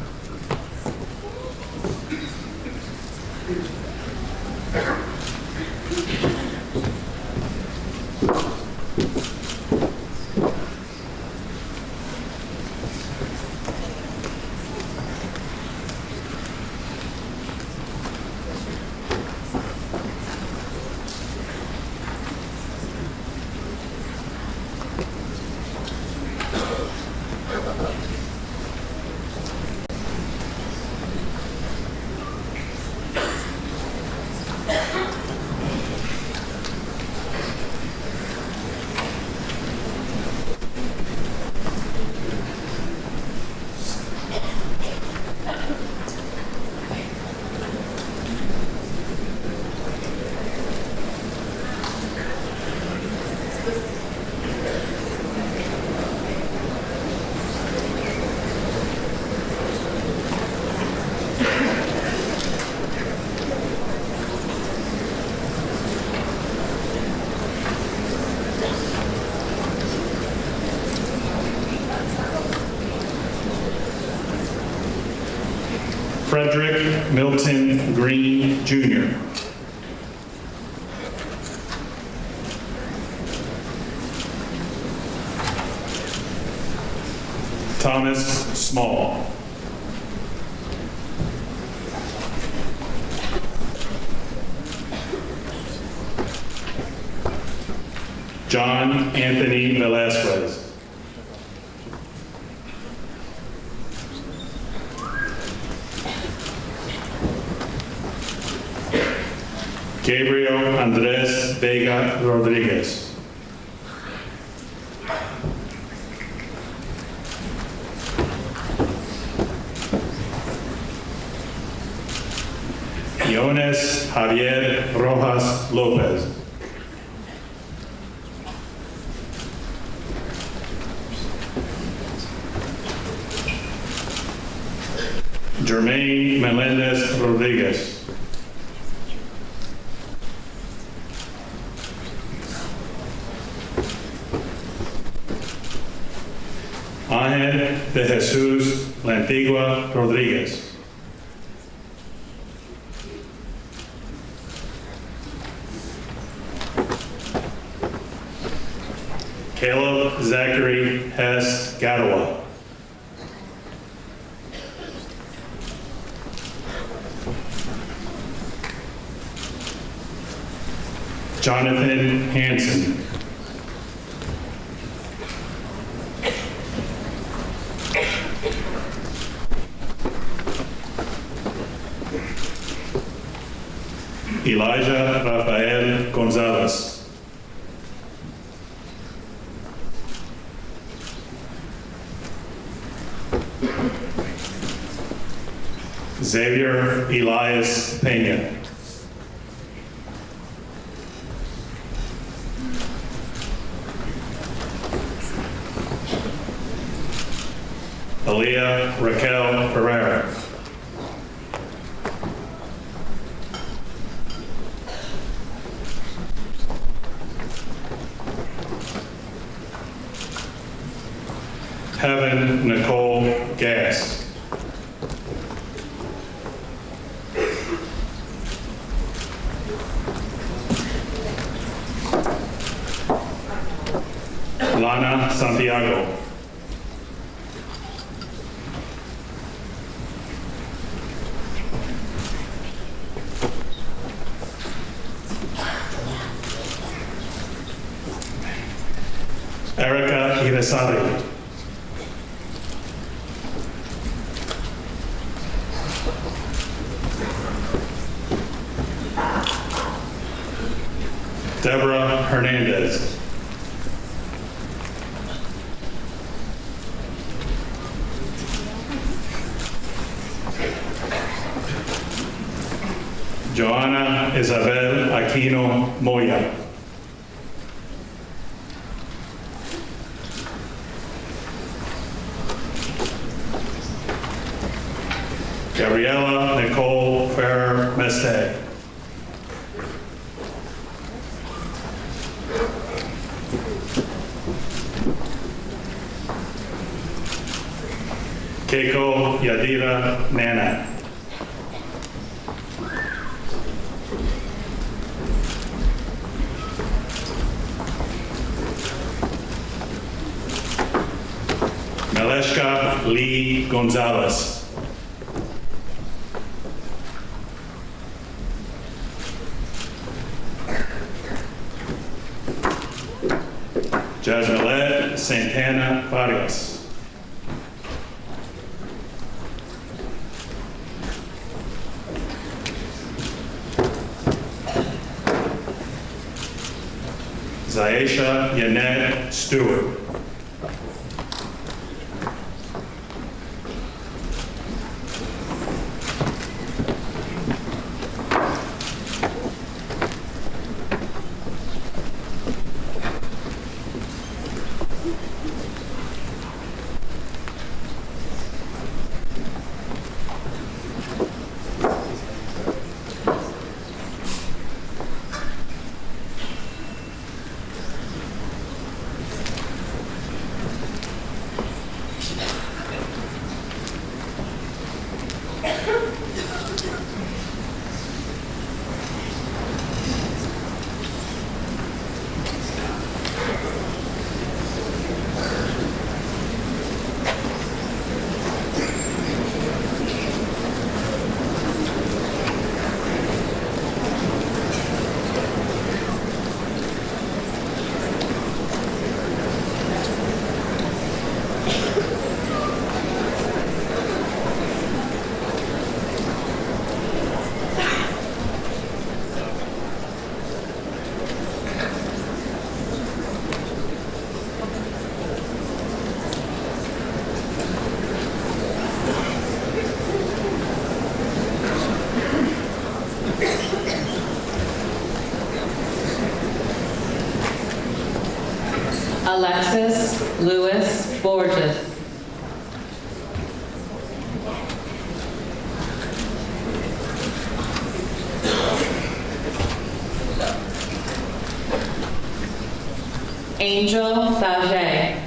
Frederick Milton Green, Jr. Thomas Small. John Anthony Velasquez. Gabriel Andres Vega Rodriguez. Jonas Javier Rojas Lopez. Jermaine Melendez Rodriguez. Ángel de Jesús Lantigua Rodriguez. Caleb Zachary Hess Gadawa. Jonathan Hansen. Elijah Rafael Gonzalez. Xavier Elias Pena. Aaliyah Raquel Ferreira. Heaven Nicole Gass. Lana Santiago. Erica Irisari. Deborah Hernandez. Joanna Isabel Aquino Moya. Gabriela Nicole Ferrer Meste. Keiko Yadira Nana. Meleshka Lee Gonzalez. Jasmine Santana Vargas. Zaisha Yanette Stewart. Alexis Lewis Borges. Angel Daget.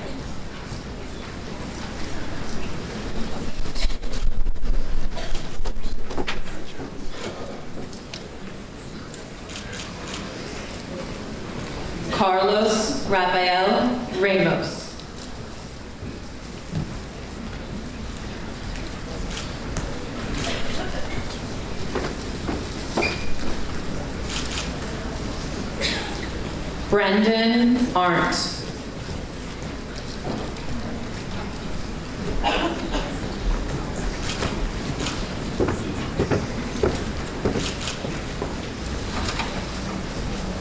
Carlos Rafael Ramos. Brendan Arndt.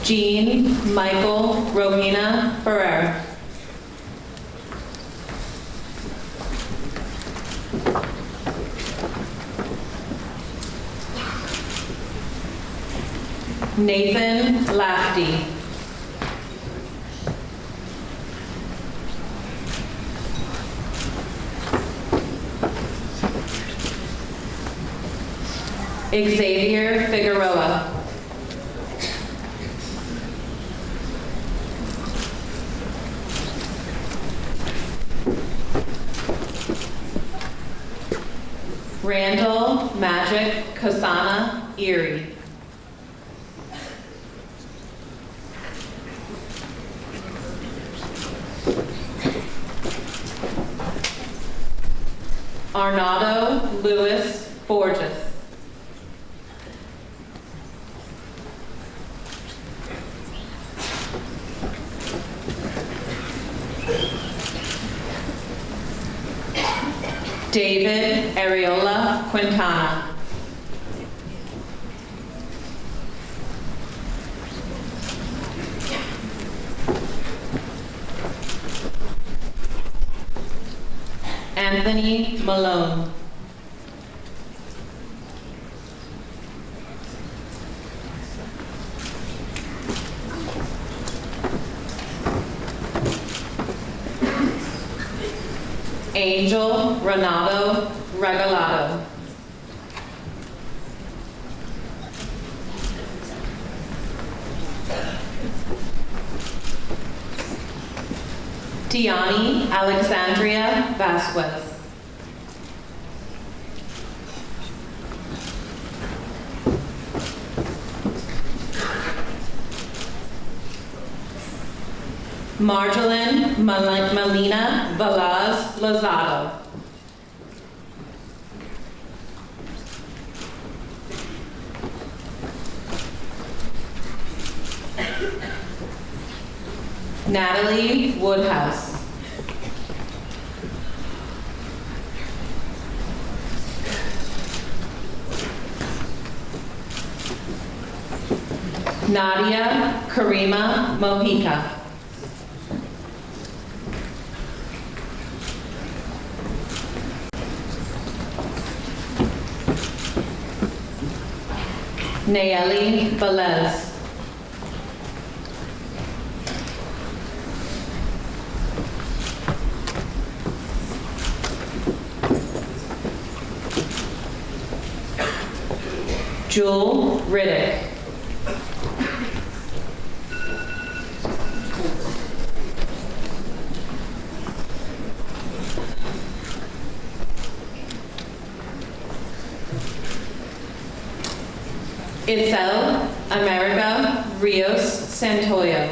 Jean Michael Romina Ferrer. Nathan Lafty. Xavier Figueroa. Randall Magic Kasana Erie. Arnaldo Luis Borges. David Areola Quintana. Anthony Malone. Angel Renato Regalado. Tiani Alexandria Vasquez. Marjolin Melina Velaz Lozado. Natalie Woodhouse. Nadia Karima Mojica. Nayeli Velez. Jewel Riddick. Itzel America Rios Santoyo.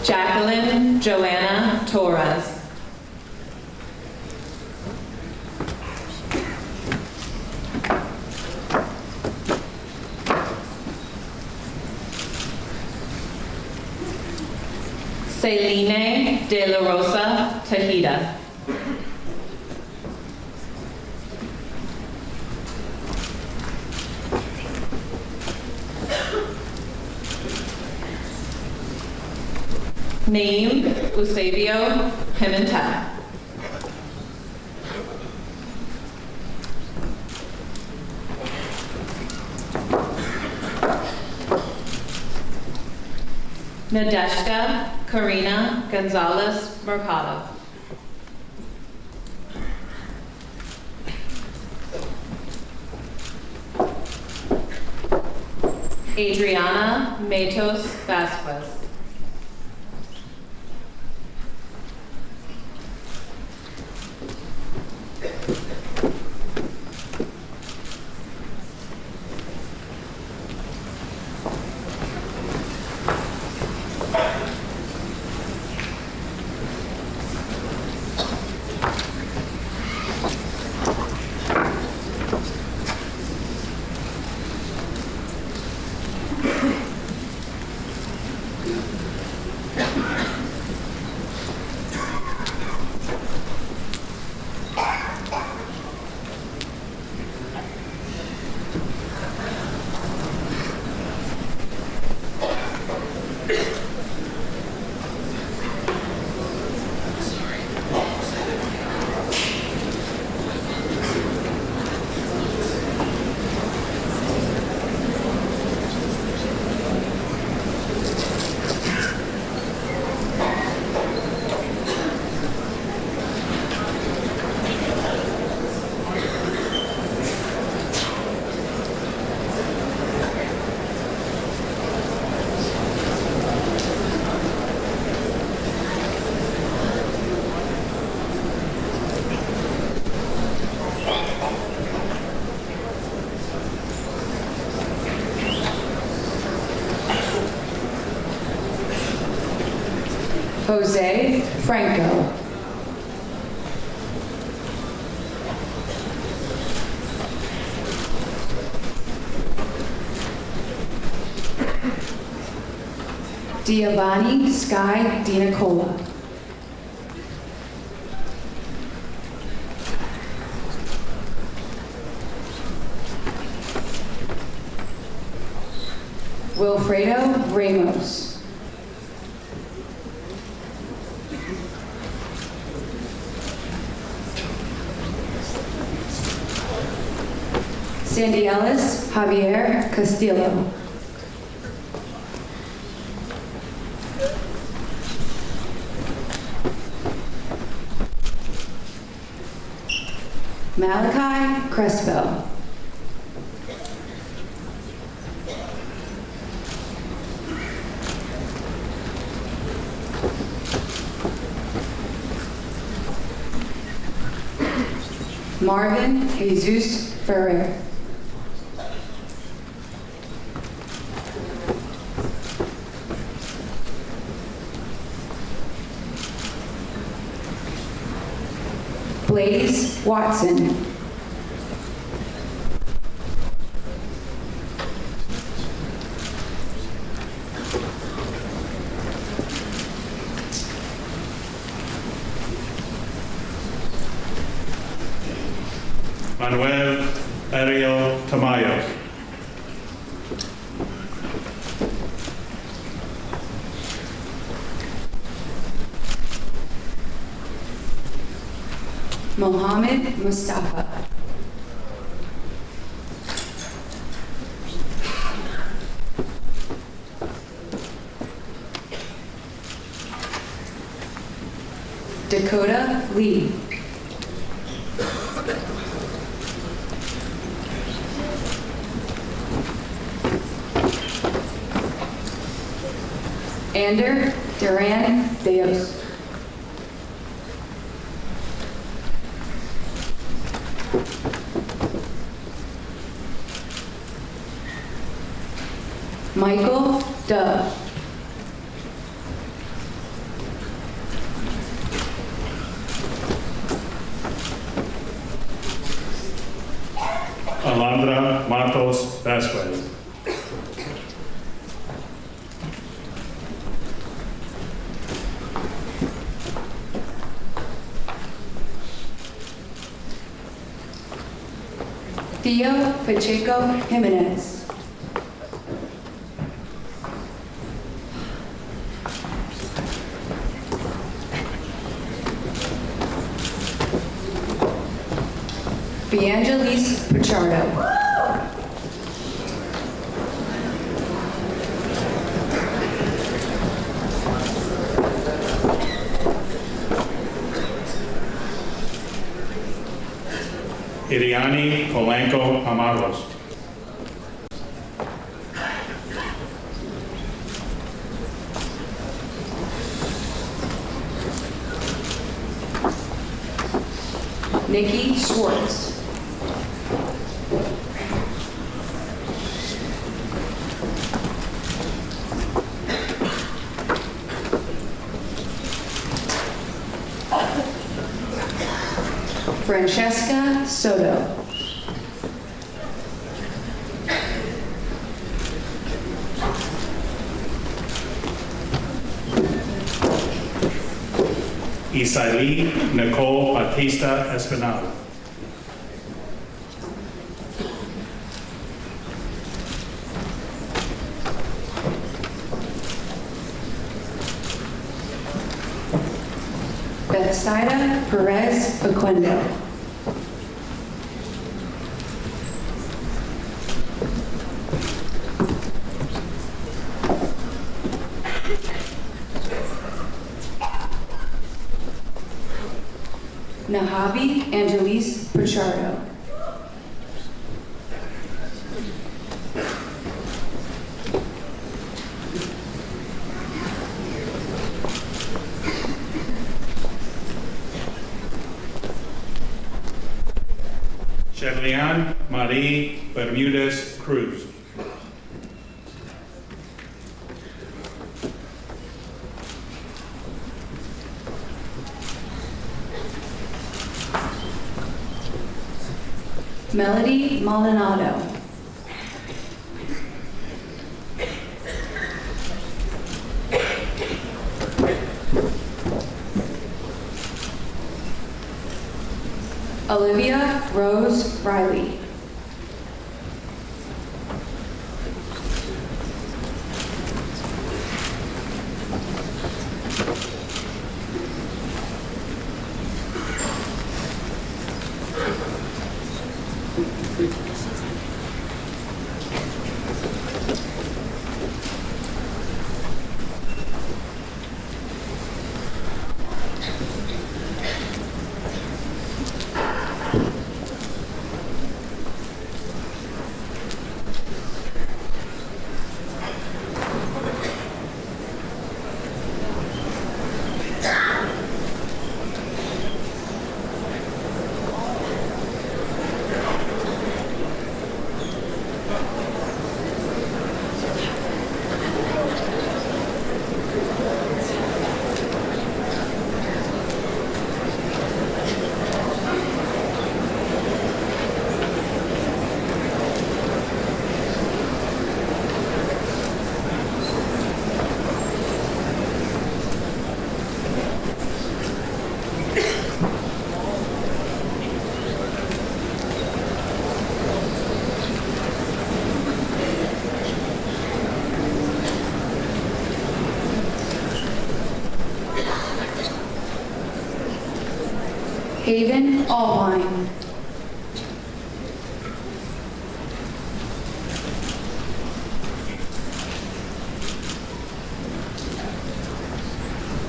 Jacqueline Joanna Torres. Celine de la Rosa Tejeda. Naeem Eusebio Pimentel. Nadeshda Karina Gonzalez Mercado. Adriana Matos Vasquez. Jose Franco. Giovanni Sky DiNicola. Wilfredo Ramos. Sandy Ellis Javier Castillo. Malachi Crespo. Marvin Jesus Ferrer. Blaze Watson. Manuel Ariel Tamayo. Mohammed Mustafa. Dakota Lee. Ander Duran Deos. Michael Dove. Alondra Matos Vasquez. Theo Pacheco Jimenez. Biangelis Pichardo. Iriani Polanco Amados. Nikki Schwartz. Francesca Soto. Isaili Nicole Batista Espinal. Bethsaida Perez Oquendo. Nahabi Angelise Pichardo. Shedlian Marie Bermudez Cruz. Melody Maldonado. Olivia Rose Riley. Haven Allwine.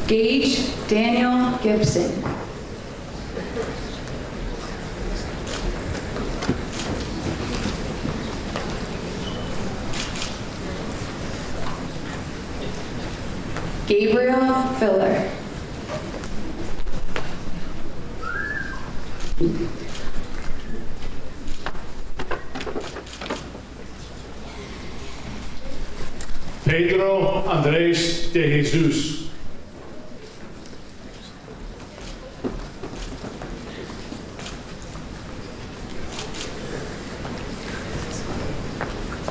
Gage Daniel Gibson. Gabriel Filler. Pedro Andrés de Jesus.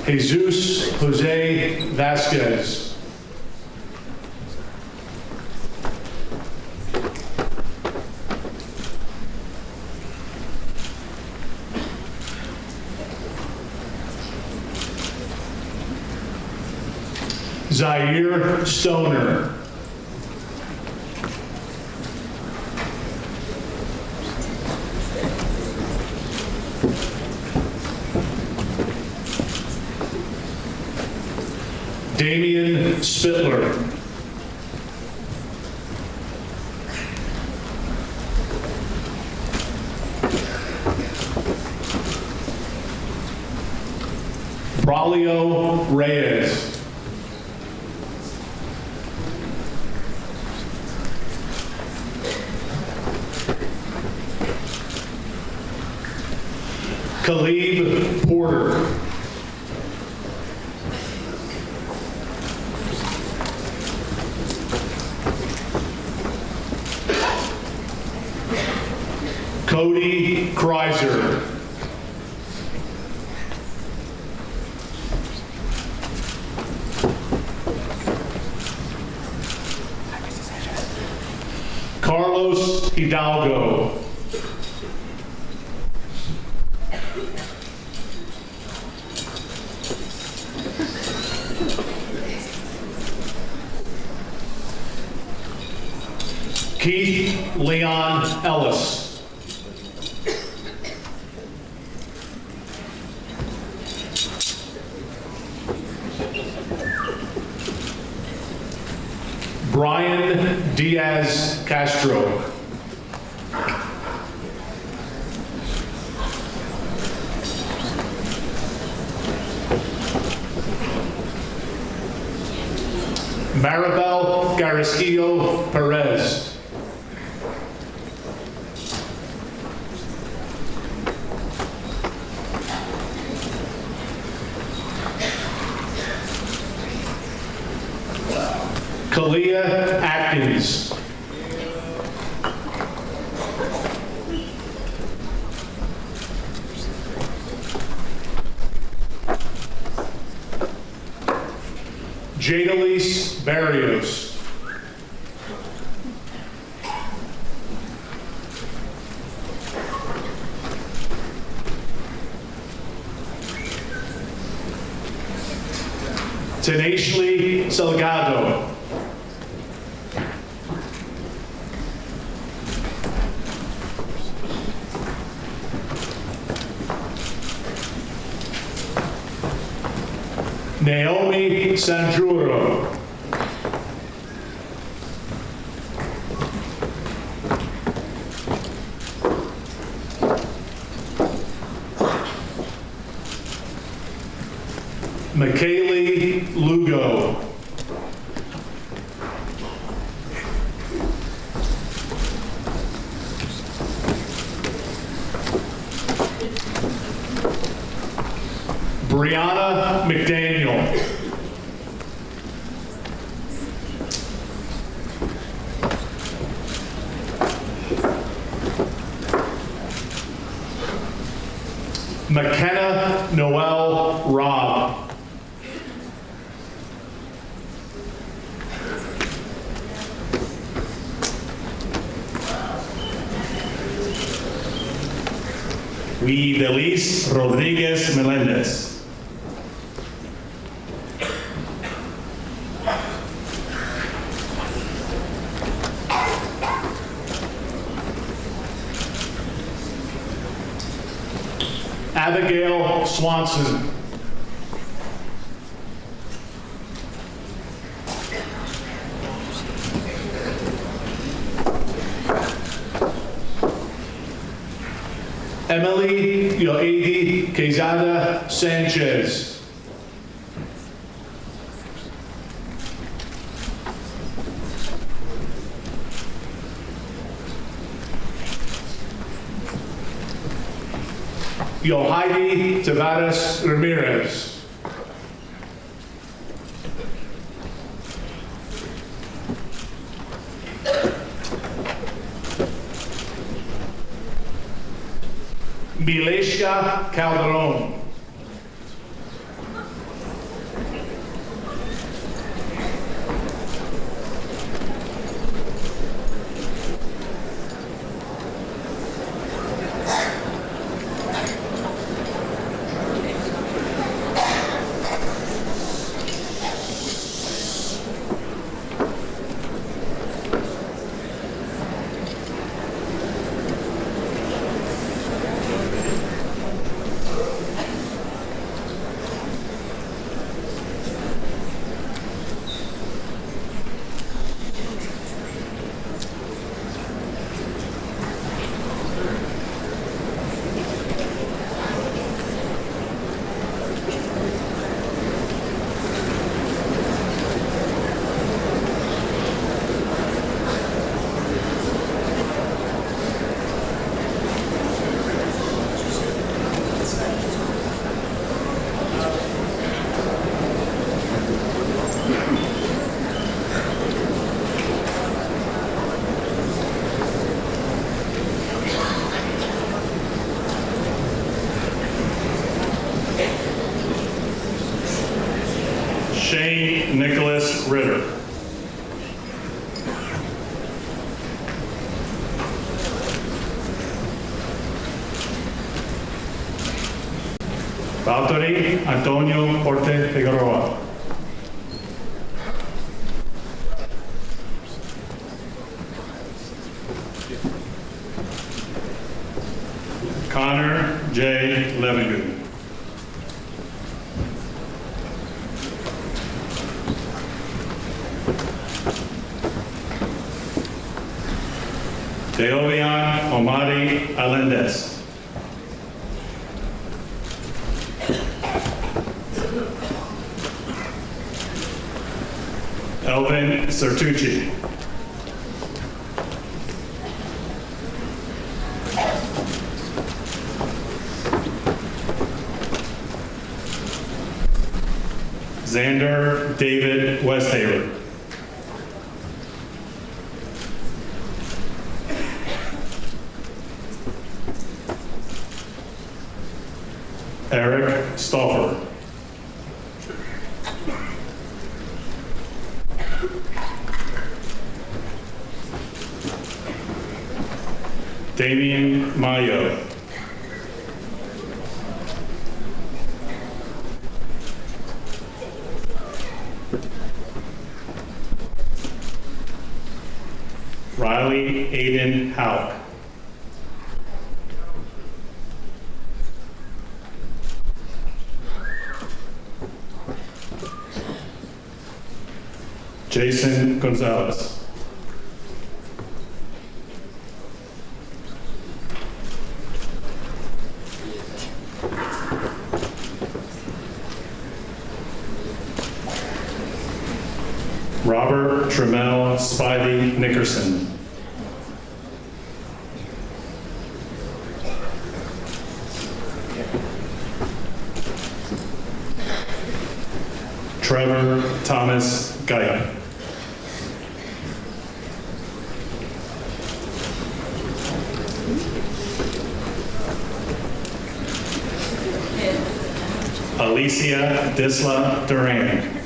Jesus Jose Vasquez. Zaire Stoner. Damian Spittler. Braulio Reyes. Khalib Porter. Cody Kreiser. Carlos Hidalgo. Keith Leon Ellis. Brian Diaz Castro. Maribel Garristillo Perez. Kalia Atkins. Jadalise Barrios. Tenacely Salgado. Naomi Sanjuro. McKaylee Lugo. Brianna McDaniel. McKenna Noel Robb. Delis Rodriguez Melendez. Abigail Swanson. Emily Yoedi Quezada Sanchez. Yohaidi Tavares Ramirez. Milesha Calderon. Shane Nicholas Ritter. Valtteri Antonio Porte Figueroa. Connor J. Levigood. Deovian Omari Alendez. Elvin Sertucci. Xander David Westhaver. Eric Stauffer. Damian Mayo. Riley Aiden Houck. Jason Gonzalez. Robert Tremel Spivey Nickerson. Trevor Thomas Guyton. Alicia Disla Duran.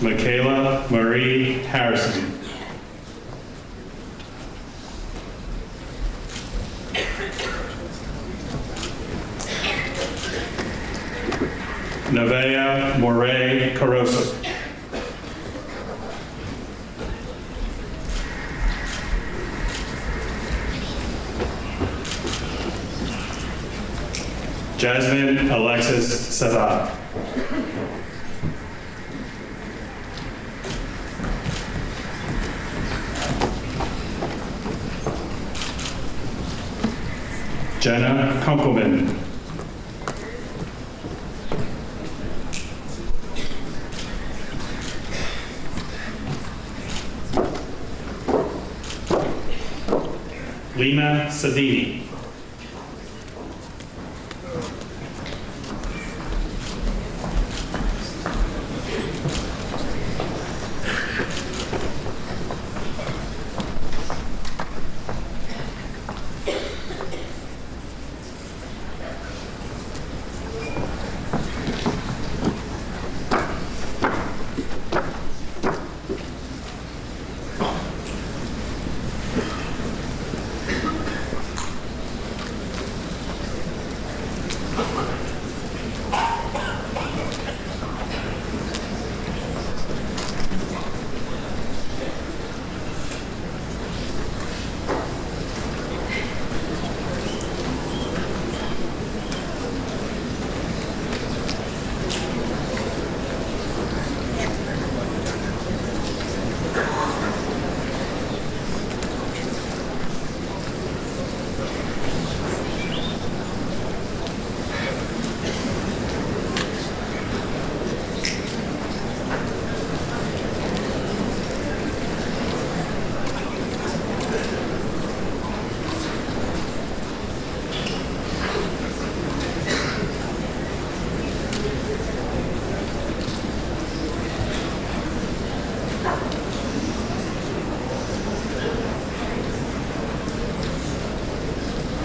Michaela Marie Harrison. Nevaeh Moray Carosa. Jasmine Alexis Sadat. Jenna Kunkelman. Lena Sadini.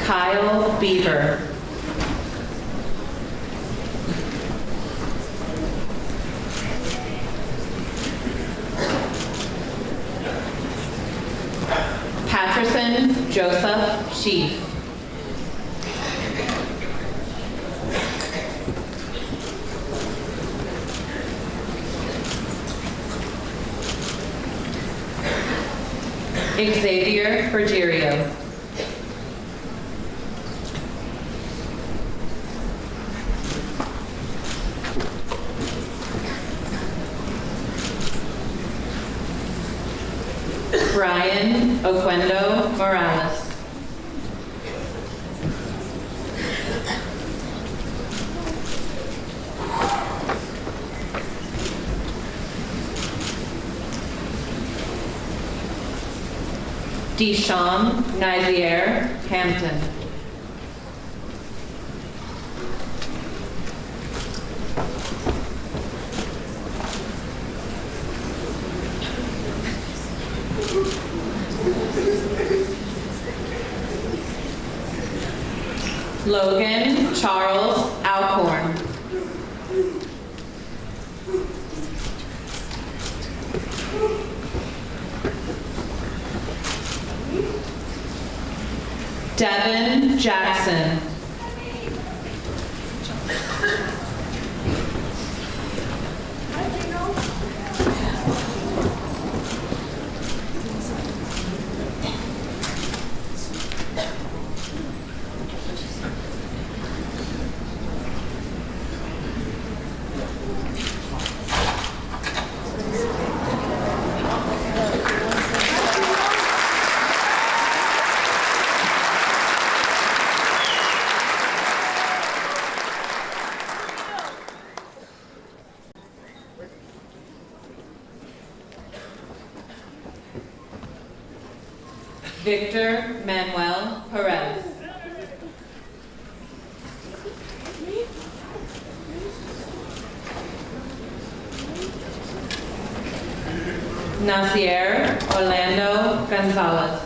Kyle Beaver. Patterson Joseph Sheaf. Xavier Bergerio. Brian Oquendo Morales. Deshawn Nizier Hampton. Logan Charles Alcorn. Devin Jackson. Victor Manuel Perez. Nasir Orlando Gonzalez.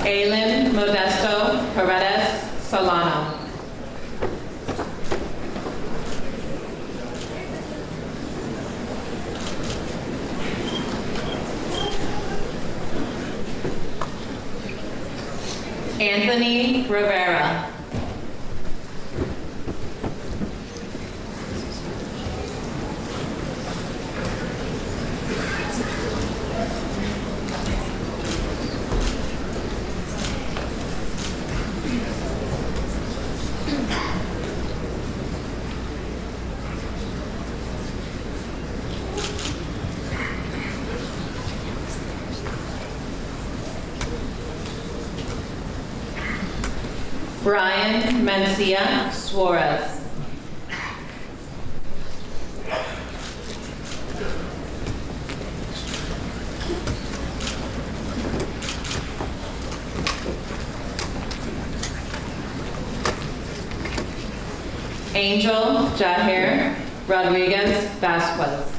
Aylin Modesto Paredes Solano. Anthony Rivera. Brian Mencia Suarez. Angel Jahir Rodriguez Vasquez.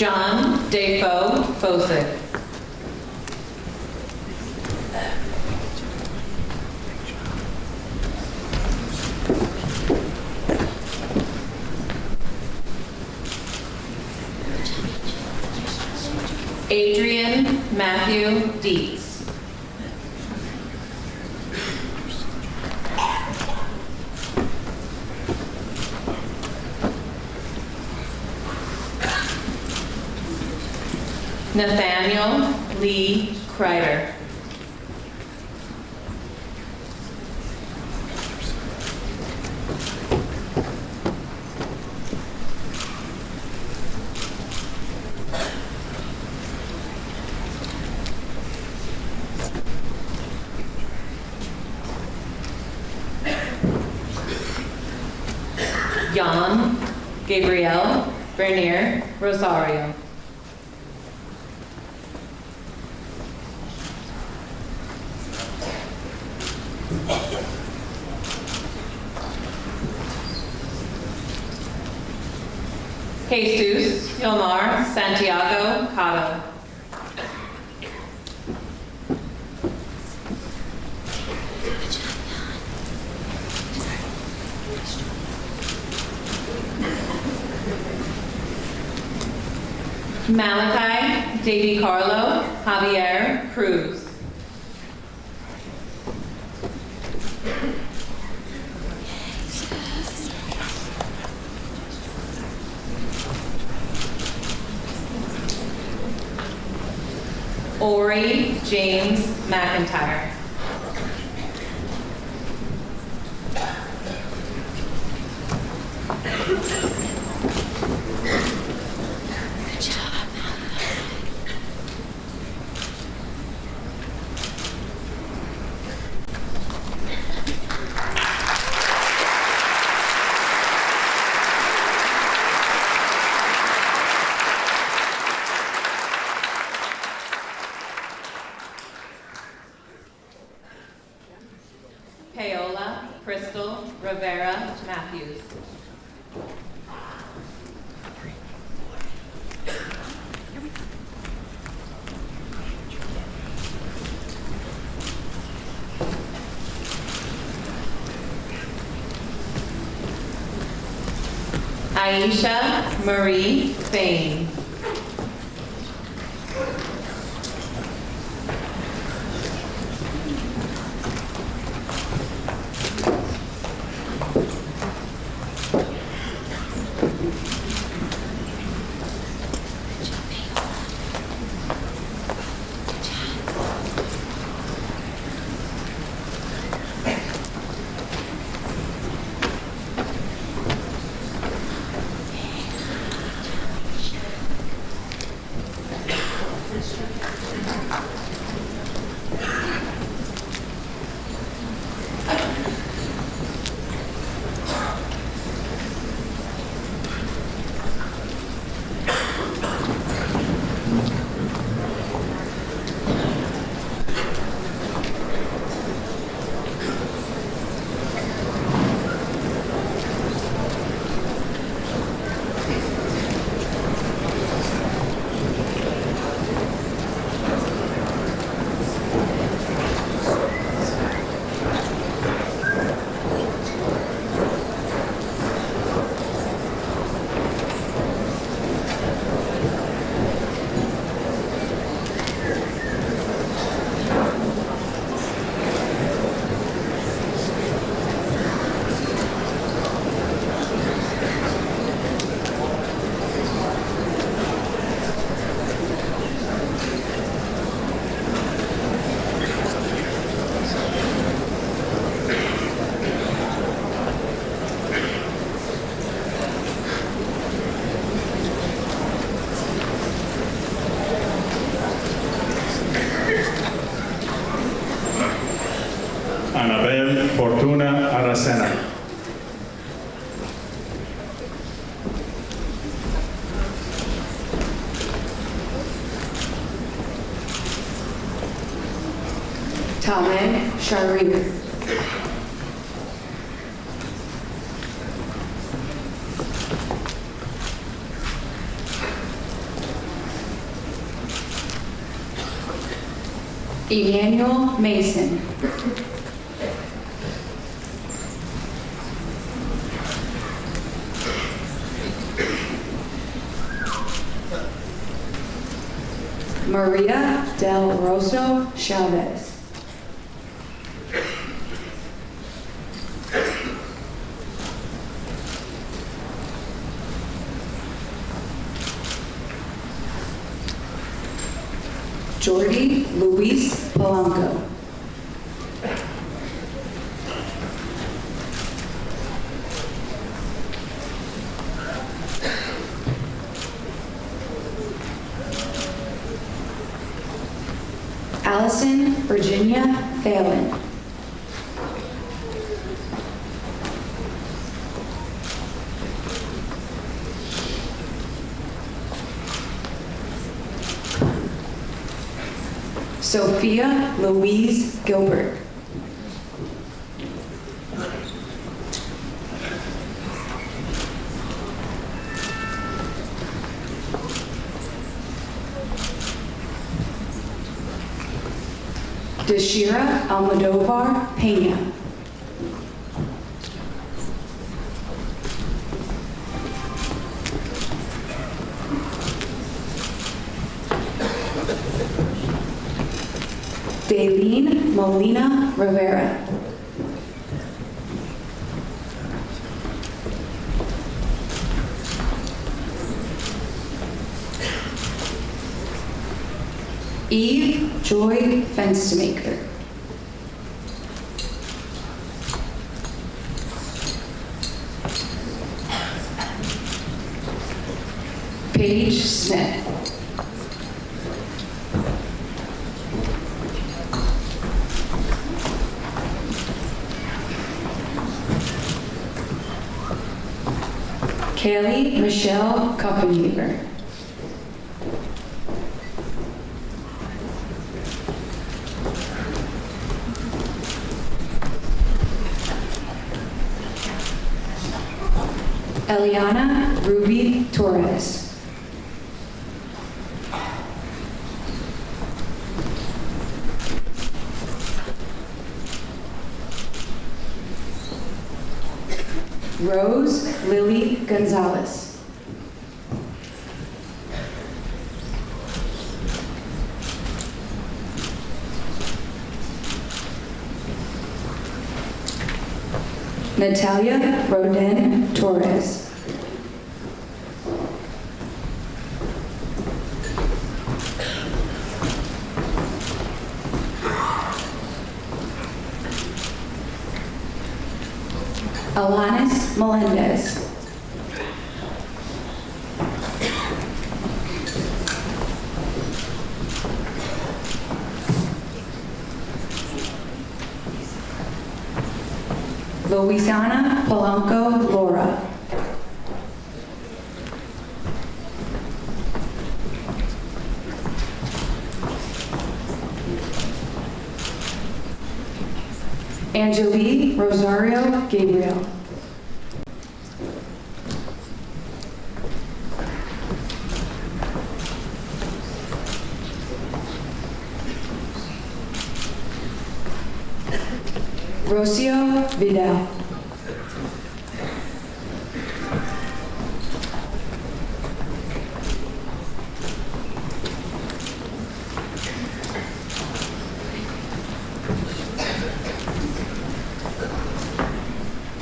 John Defoe Fosick. Adrian Matthew Dietz. Nathaniel Lee Kreider. John Gabriel Bernier Rosario. Jesus Yomar Santiago Cotto. Malachi Davy Carlo Javier Cruz. Ori James McIntyre. Paola Crystal Rivera Matthews. Aisha Marie Fain. Anabel Fortuna Aracena. Talmud Sharir. Emmanuel Mason. Maria Del Rosso Chavez. Jordi Luis Polanco. Allison Virginia Phelan. Sophia Louise Gilbert. Deshira Almodovar Pena. Daylene Molina Rivera. Eve Joy Fenstermaker. Paige Smith. Kaylee Michelle Koppenhuber. Eliana Ruby Torres. Rose Lily Gonzalez. Natalia Roden Torres. Alanis Melendez. Louisiana Polanco Laura. Angelique Rosario Gabriel. Rocio Vidal.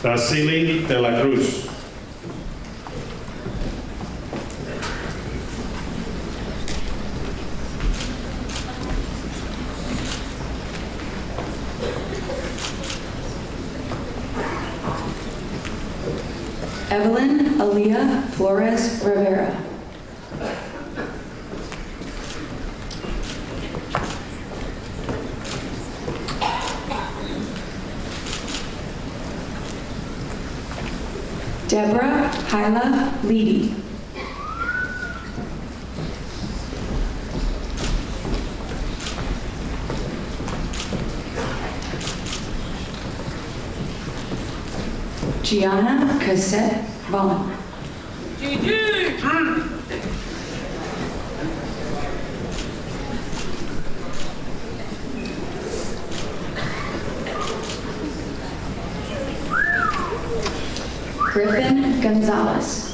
Vasily de la Cruz. Evelyn Aaliyah Flores Rivera. Deborah Hyla Leedy. Gianna Cassette Vaughn. Griffin Gonzalez.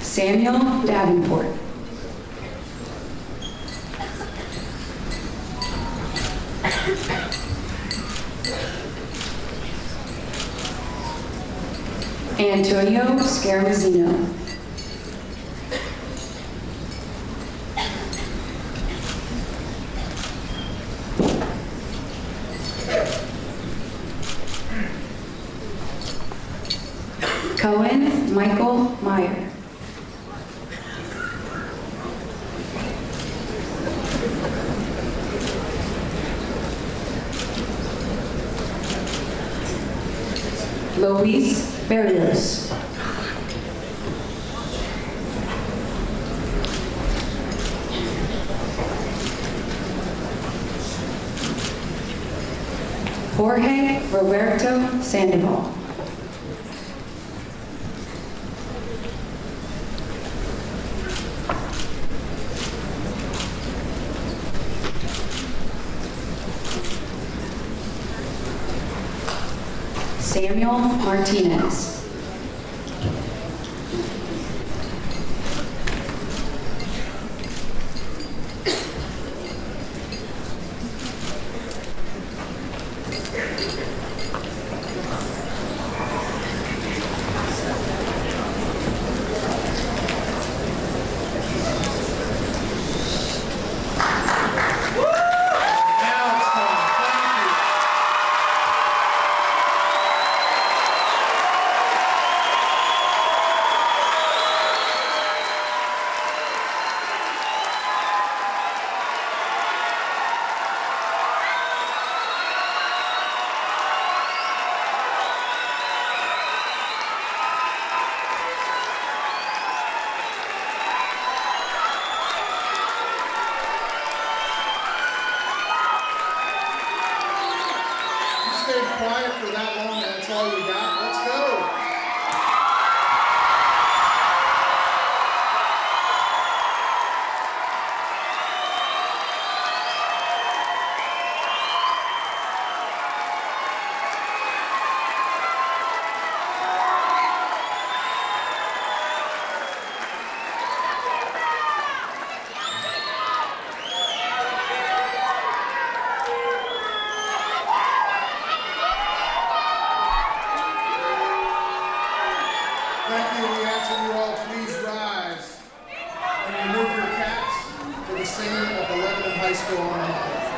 Samuel Davenport. Antonio Scaramazino. Cohen Michael Meyer. Luis Berrios. Jorge Roberto Sandoval. Samuel Martinez. Now it's time. Thank you. You stayed quiet for that long, and that's all you got. Let's go. Thank you. We ask that you all please rise and remove your caps for the singing of the Lebanon High School alma mater.